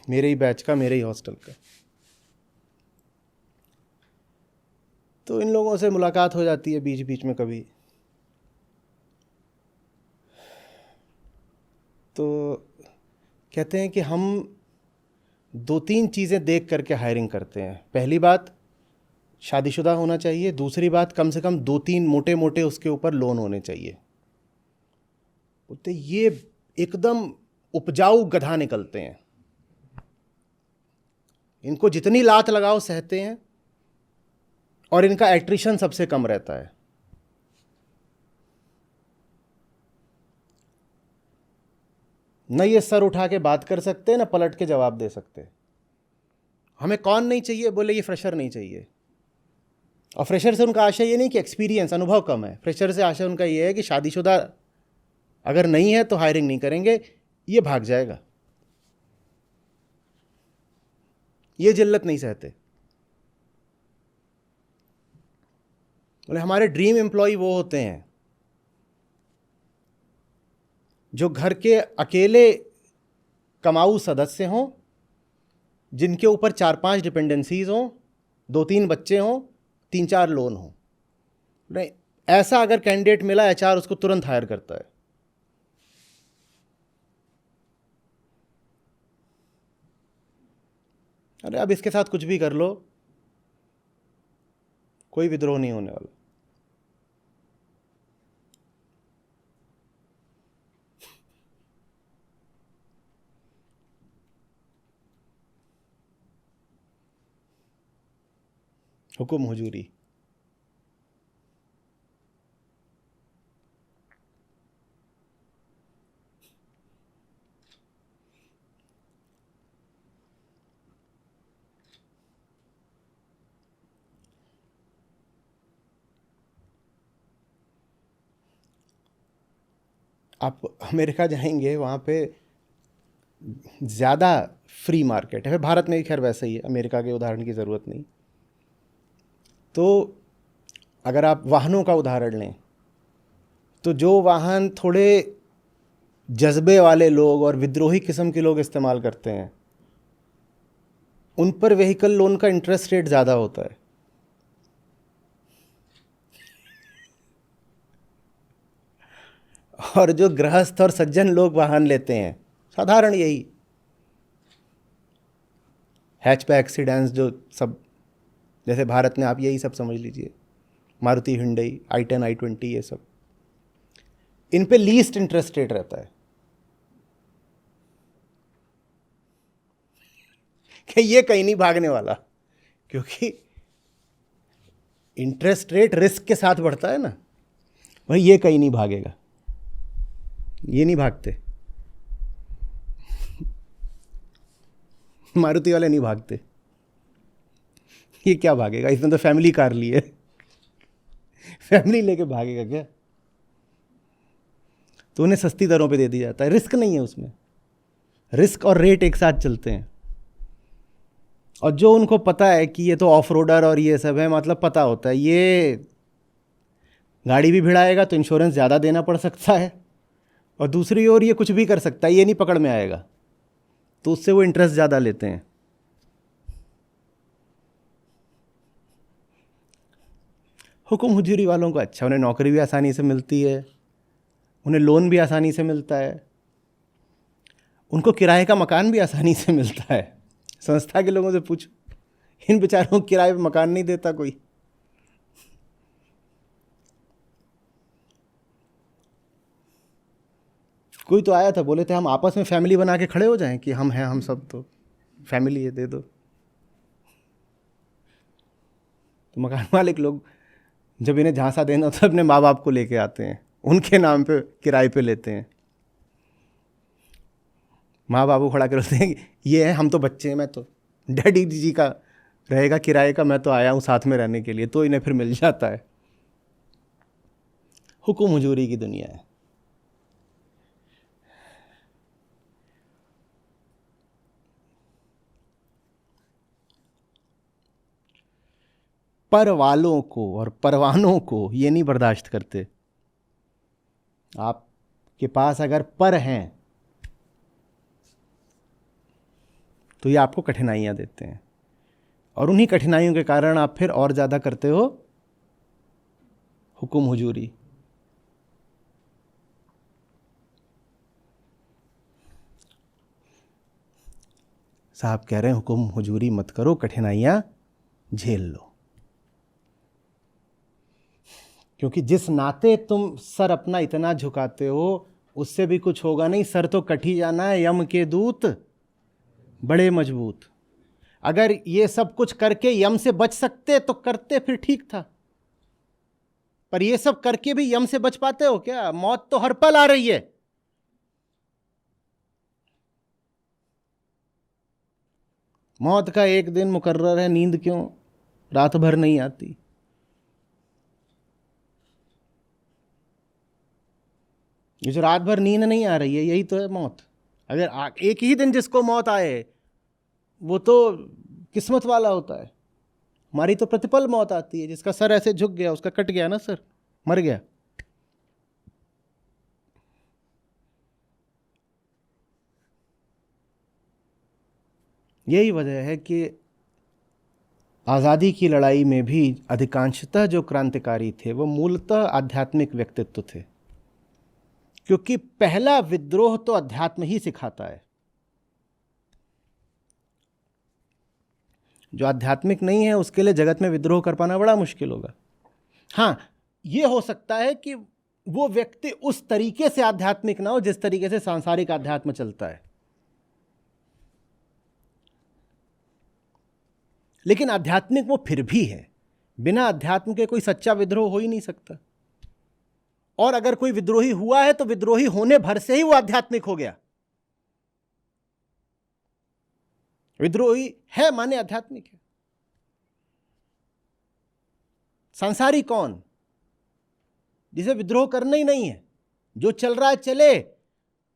मेरे ही बैच का, मेरे ही हॉस्टल का। तो इन लोगों से मुलाकात हो जाती है बीच बीच में कभी। तो कहते हैं कि हम 2-3 चीज़ें देख करके हायरिंग करते हैं। पहली बात, शादीशुदा होना चाहिए। दूसरी बात, कम से कम 2-3 मोटे मोटे उसके ऊपर लोन होने चाहिए। बोलते ये एकदम उपजाऊ गधा निकलते हैं, इनको जितनी लात लगाओ सहते हैं और इनका एट्रिशन सबसे कम रहता है। न ये सर उठा के बात कर सकते, न पलट के जवाब दे सकते। हमें कौन नहीं चाहिए? बोले ये फ्रेशर नहीं चाहिए। और फ्रेशर से उनका आशय ये नहीं कि एक्सपीरियंस, अनुभव कम है। फ्रेशर से आशय उनका ये है कि शादीशुदा अगर नहीं है तो हायरिंग नहीं करेंगे, ये भाग जाएगा। ये जिल्लत नहीं सहते। बोले हमारे ड्रीम एम्प्लॉय वो होते हैं जो घर के अकेले कमाऊ सदस्य हों, जिनके ऊपर 4-5 डिपेंडेंसीज हों, 2-3 बच्चे हों, 3-4 लोन हों। नहीं, ऐसा अगर कैंडिडेट मिला, एचआर उसको तुरंत हायर करता है। अरे अब इसके साथ कुछ भी कर लो, कोई विद्रोह नहीं होने वाला। हुकुम हुजूरी। आप अमेरिका जाएंगे, वहाँ पे ज़्यादा फ्री मार्केट है। भारत में भी खैर वैसा ही है, अमेरिका के उदाहरण की ज़रूरत नहीं। तो अगर आप वाहनों का उदाहरण लें, तो जो वाहन थोड़े जज्बे वाले लोग और विद्रोही किस्म के लोग इस्तेमाल करते हैं, उन पर व्हीकल लोन का इंटरेस्ट रेट ज़्यादा होता है। और जो गृहस्थ और सज्जन लोग वाहन लेते हैं, साधारण यही हैचबैक सीडेंस, जो सब जैसे भारत में आप यही सब समझ लीजिए, मारुति, हुंडई, i10, i20, ये सब, इन पे लीस्ट इंटरेस्ट रेट रहता है। कि ये कहीं नहीं भागने वाला, क्योंकि इंटरेस्ट रेट रिस्क के साथ बढ़ता है ना, भाई ये कहीं नहीं भागेगा, ये नहीं भागते, मारुति वाले नहीं भागते, ये क्या भागेगा, इसने तो फैमिली कार ली है, फैमिली लेके भागेगा क्या? तो उन्हें सस्ती दरों पे दे दिया जाता है, रिस्क नहीं है उसमें, रिस्क और रेट एक साथ चलते हैं। और जो उनको पता है कि ये तो ऑफ रोडर और ये सब है, मतलब पता होता है ये गाड़ी भी भिड़ाएगा तो इंश्योरेंस ज़्यादा देना पड़ सकता है, और दूसरी ओर ये कुछ भी कर सकता है, ये नहीं पकड़ में आएगा, तो उससे वो इंटरेस्ट ज़्यादा लेते हैं। हुक्म हुजूरी वालों को अच्छा, उन्हें नौकरी भी आसानी से मिलती है, उन्हें लोन भी आसानी से मिलता है, उनको किराए का मकान भी आसानी से मिलता है। संस्था के लोगों से पूछो, इन बेचारों को किराए पे मकान नहीं देता कोई। कोई तो आया था, बोले थे हम आपस में फैमिली बना के खड़े हो जाएं कि हम हैं, हम सब तो फैमिली है, दे दो। तो मकान मालिक लोग जब इन्हें झांसा देना तो अपने माँ बाप को लेके आते हैं, उनके नाम पे किराए पे लेते हैं। माँ बाप को खड़ा कर बोलते हैं ये है, हम तो बच्चे हैं, मैं तो डैडी जी का रहेगा किराए का, मैं तो आया हूँ साथ में रहने के लिए, तो इन्हें फिर मिल जाता है। हुक्म हुजूरी की दुनिया है। पर वालों को और परवानों को ये नहीं बर्दाश्त करते। आपके पास अगर पर हैं तो ये आपको कठिनाइयाँ देते हैं, और उन्हीं कठिनाइयों के कारण आप फिर और ज़्यादा करते हो हुक्म हुजूरी। साहब कह रहे हैं हुक्म हुजूरी मत करो, कठिनाइयाँ झेल लो, क्योंकि जिस नाते तुम सर अपना इतना झुकाते हो उससे भी कुछ होगा नहीं, सर तो कट ही जाना है, यम के दूत बड़े मजबूत। अगर ये सब कुछ करके यम से बच सकते तो करते, फिर ठीक था, पर ये सब करके भी यम से बच पाते हो क्या? मौत तो हर पल आ रही है। मौत का एक दिन मुकर्रर है, नींद क्यों रात भर नहीं आती? ये जो रात भर नींद नहीं आ रही है, यही तो है मौत। अगर एक ही दिन जिसको मौत आए वो तो किस्मत वाला होता है। हमारी तो प्रतिपल मौत आती है, जिसका सर ऐसे झुक गया, उसका कट गया ना सर, मर गया। यही वजह है कि आज़ादी की लड़ाई में भी अधिकांशतः जो क्रांतिकारी थे वो मूलतः आध्यात्मिक व्यक्तित्व थे, क्योंकि पहला विद्रोह तो अध्यात्म ही सिखाता है। जो आध्यात्मिक नहीं है उसके लिए जगत में विद्रोह कर पाना बड़ा मुश्किल होगा। हाँ, ये हो सकता है कि वो व्यक्ति उस तरीके से आध्यात्मिक ना हो जिस तरीके से सांसारिक आध्यात्म चलता है, लेकिन आध्यात्मिक वो फिर भी है। बिना अध्यात्म के कोई सच्चा विद्रोह हो ही नहीं सकता, और अगर कोई विद्रोही हुआ है तो विद्रोही होने भर से ही वो आध्यात्मिक हो गया। विद्रोही है माने आध्यात्मिक है। संसारी कौन? जिसे विद्रोह करना ही नहीं है, जो चल रहा है चले,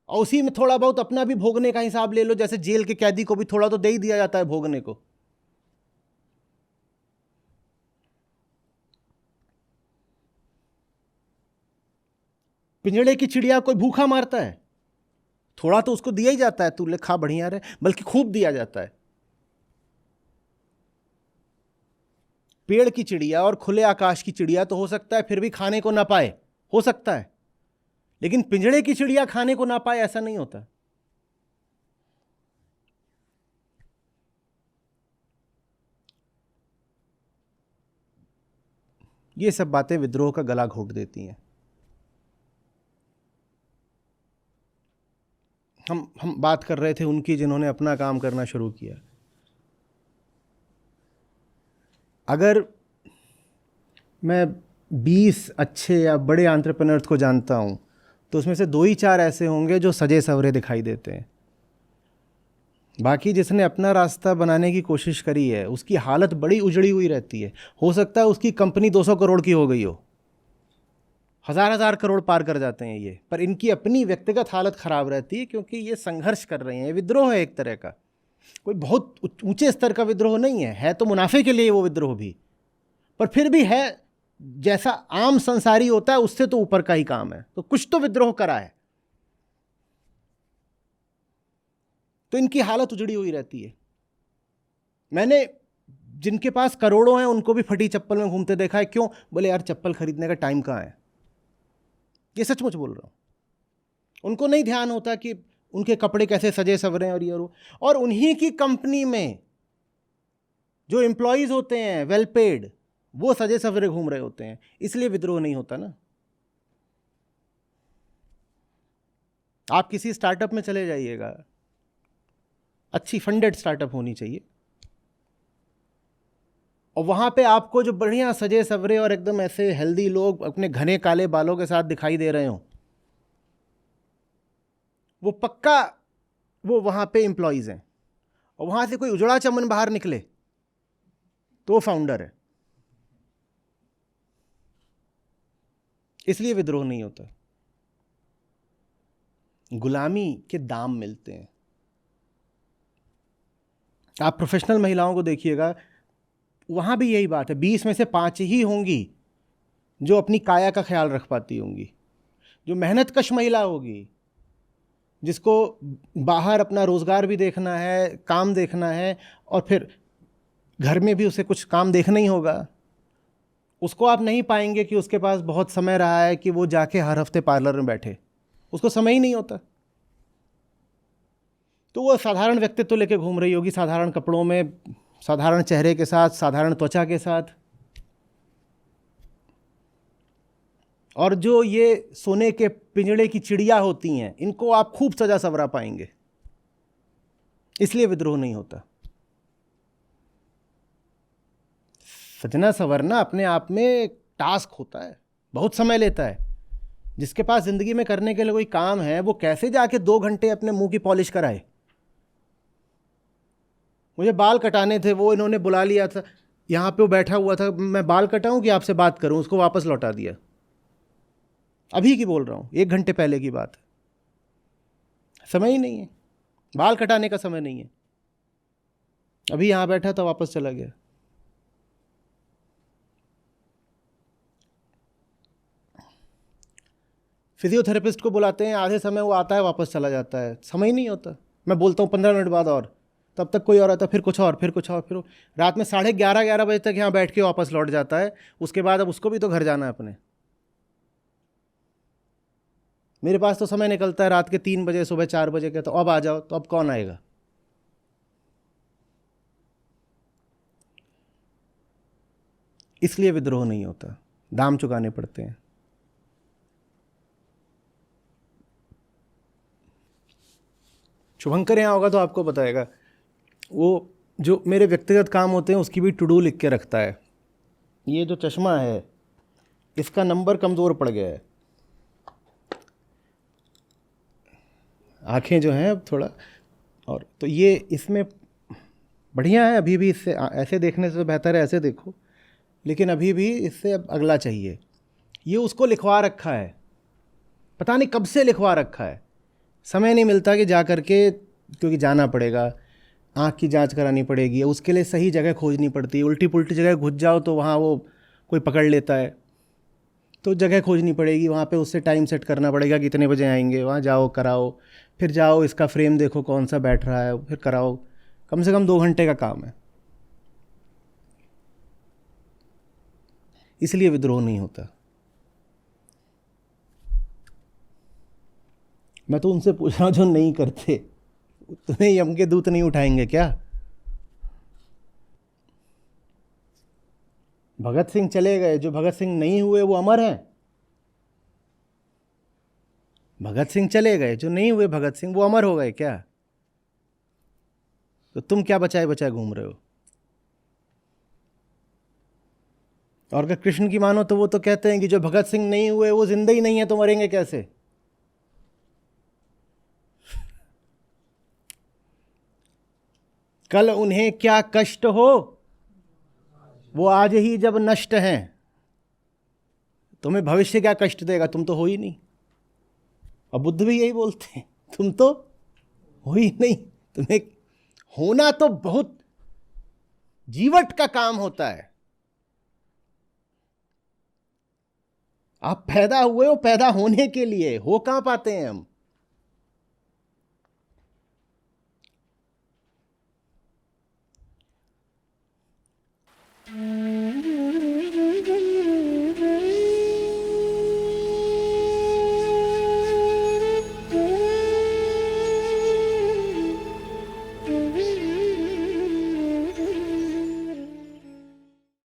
और उसी में थोड़ा बहुत अपना भी भोगने का हिसाब ले लो, जैसे जेल के कैदी को भी थोड़ा तो दे ही दिया जाता है भोगने को। पिंजड़े की चिड़िया कोई भूखा मारता है? थोड़ा तो उसको दिया ही जाता है, तू ले खा बढ़िया रहे, बल्कि खूब दिया जाता है। पेड़ की चिड़िया और खुले आकाश की चिड़िया तो हो सकता है फिर भी खाने को ना पाए, हो सकता है, लेकिन पिंजड़े की चिड़िया खाने को ना पाए ऐसा नहीं होता। ये सब बातें विद्रोह का गला घोट देती हैं। हम बात कर रहे थे उनकी जिन्होंने अपना काम करना शुरू किया। अगर मैं 20 अच्छे या बड़े एंटरप्रेन्योर्स को जानता हूँ, तो उसमें से 2 ही 4 ऐसे होंगे जो सजे सवरे दिखाई देते हैं। बाकी जिसने अपना रास्ता बनाने की कोशिश करी है उसकी हालत बड़ी उजड़ी हुई रहती है। हो सकता है उसकी कंपनी 200 करोड़ की हो गई हो, हजार करोड़ पार कर जाते हैं ये, पर इनकी अपनी व्यक्तिगत हालत खराब रहती है क्योंकि ये संघर्ष कर रहे हैं। विद्रोह है एक तरह का, कोई बहुत ऊंचे स्तर का विद्रोह नहीं है तो मुनाफे के लिए वो विद्रोह भी, पर फिर भी है जैसा आम संसारी होता है उससे तो ऊपर का ही काम है, तो कुछ तो विद्रोह करा है। तो इनकी हालत उजड़ी हुई रहती है। मैंने जिनके पास करोड़ों हैं उनको भी फटी चप्पल में घूमते देखा है। क्यों? बोले यार चप्पल खरीदने का टाइम कहाँ है। ये सचमुच बोल रहा हूं। उनको नहीं ध्यान होता कि उनके कपड़े कैसे सजे सवरे हैं और ये और उन्हीं की कंपनी में जो एम्प्लॉयज होते हैं वेल पेड, वो सजे सवरे घूम रहे होते हैं, इसलिए विद्रोह नहीं होता ना। आप किसी स्टार्टअप में चले जाइएगा, अच्छी फंडेड स्टार्टअप होनी चाहिए, और वहां पे आपको जो बढ़िया सजे सवरे और एकदम ऐसे हेल्दी लोग अपने घने काले बालों के साथ दिखाई दे रहे हो, वो पक्का वो वहां पे एम्प्लॉयज हैं। और वहां से कोई उजड़ा चमन बाहर निकले तो वो फाउंडर है। इसलिए विद्रोह नहीं होता। गुलामी के दाम मिलते हैं। आप प्रोफेशनल महिलाओं को देखिएगा, वहां भी यही बात है, 20 में से 5 ही होंगी जो अपनी काया का ख्याल रख पाती होंगी। जो मेहनत कश महिला होगी, जिसको बाहर अपना रोजगार भी देखना है, काम देखना है, और फिर घर में भी उसे कुछ काम देखना ही होगा, उसको आप नहीं पाएंगे कि उसके पास बहुत समय रहा है कि वो जाके हर हफ्ते पार्लर में बैठे। उसको समय ही नहीं होता। तो वो साधारण व्यक्तित्व लेके घूम रही होगी, साधारण कपड़ों में, साधारण चेहरे के साथ, साधारण त्वचा के साथ। और जो ये सोने के पिंजड़े की चिड़िया होती हैं, इनको आप खूब सजा सवरा पाएंगे। इसलिए विद्रोह नहीं होता। सजना संवरना अपने आप में एक टास्क होता है, बहुत समय लेता है। जिसके पास जिंदगी में करने के लिए कोई काम है, वो कैसे जाके 2 घंटे अपने मुंह की पॉलिश कराए। मुझे बाल कटाने थे, वो इन्होंने बुला लिया था, यहाँ पे वो बैठा हुआ था, मैं बाल कटाऊं कि आपसे बात करूं, उसको वापस लौटा दिया। अभी की बोल रहा हूँ, 1 घंटे पहले की बात है। समय ही नहीं है, बाल कटाने का समय नहीं है। अभी यहाँ बैठा था, वापस चला गया। फिजियोथेरेपिस्ट को बुलाते हैं, आधे समय वो आता है, वापस चला जाता है, समय ही नहीं होता। मैं बोलता हूँ 15 मिनट बाद, और तब तक कोई और आता, फिर कुछ और, फिर कुछ और, फिर रात में 11:30 बजे तक यहाँ बैठ के वापस लौट जाता है। उसके बाद अब उसको भी तो घर जाना है अपने। मेरे पास तो समय निकलता है रात के 3 बजे, सुबह 4 बजे के, तो अब आ जाओ, तो अब कौन आएगा। इसलिए विद्रोह नहीं होता, दाम चुकाने पड़ते हैं। शुभंकर यहाँ होगा तो आपको बताएगा, वो जो मेरे व्यक्तिगत काम होते हैं उसकी भी टू डू लिख के रखता है। ये जो चश्मा है, इसका नंबर कमज़ोर पड़ गया है, आँखें जो हैं अब थोड़ा, और तो ये इसमें बढ़िया है अभी भी, इससे ऐसे देखने से बेहतर है ऐसे देखो, लेकिन अभी भी इससे अब अगला चाहिए। ये उसको लिखवा रखा है, पता नहीं कब से लिखवा रखा है। समय नहीं मिलता कि जा करके, क्योंकि जाना पड़ेगा, आँख की जांच करानी पड़ेगी, उसके लिए सही जगह खोजनी पड़ती है। उल्टी पुल्टी जगह घुस जाओ तो वहाँ वो कोई पकड़ लेता है, तो जगह खोजनी पड़ेगी। वहाँ पे उससे टाइम सेट करना पड़ेगा, कितने बजे आएंगे, वहाँ जाओ कराओ, फिर जाओ इसका फ्रेम देखो कौन सा बैठ रहा है, फिर कराओ। कम से कम 2 घंटे का काम है। इसलिए विद्रोह नहीं होता। मैं तो उनसे पूछ रहा हूँ जो नहीं करते, तुम्हें यम के दूत नहीं उठाएंगे क्या? भगत सिंह चले गए, जो भगत सिंह नहीं हुए वो अमर हैं। भगत सिंह चले गए, जो नहीं हुए भगत सिंह वो अमर हो गए क्या? तो तुम क्या बचाए बचाए घूम रहे हो? और अगर कृष्ण की मानो तो वो तो कहते हैं कि जो भगत सिंह नहीं हुए वो जिंदा ही नहीं है, तो मरेंगे कैसे। कल उन्हें क्या कष्ट हो, वो आज ही जब नष्ट हैं। तुम्हें भविष्य क्या कष्ट देगा, तुम तो हो ही नहीं। और बुद्ध भी यही बोलते हैं, तुम तो हो ही नहीं। तुम्हें होना तो बहुत जीवट का काम होता है। आप पैदा हुए हो पैदा होने के लिए, हो कहां पाते हैं हम।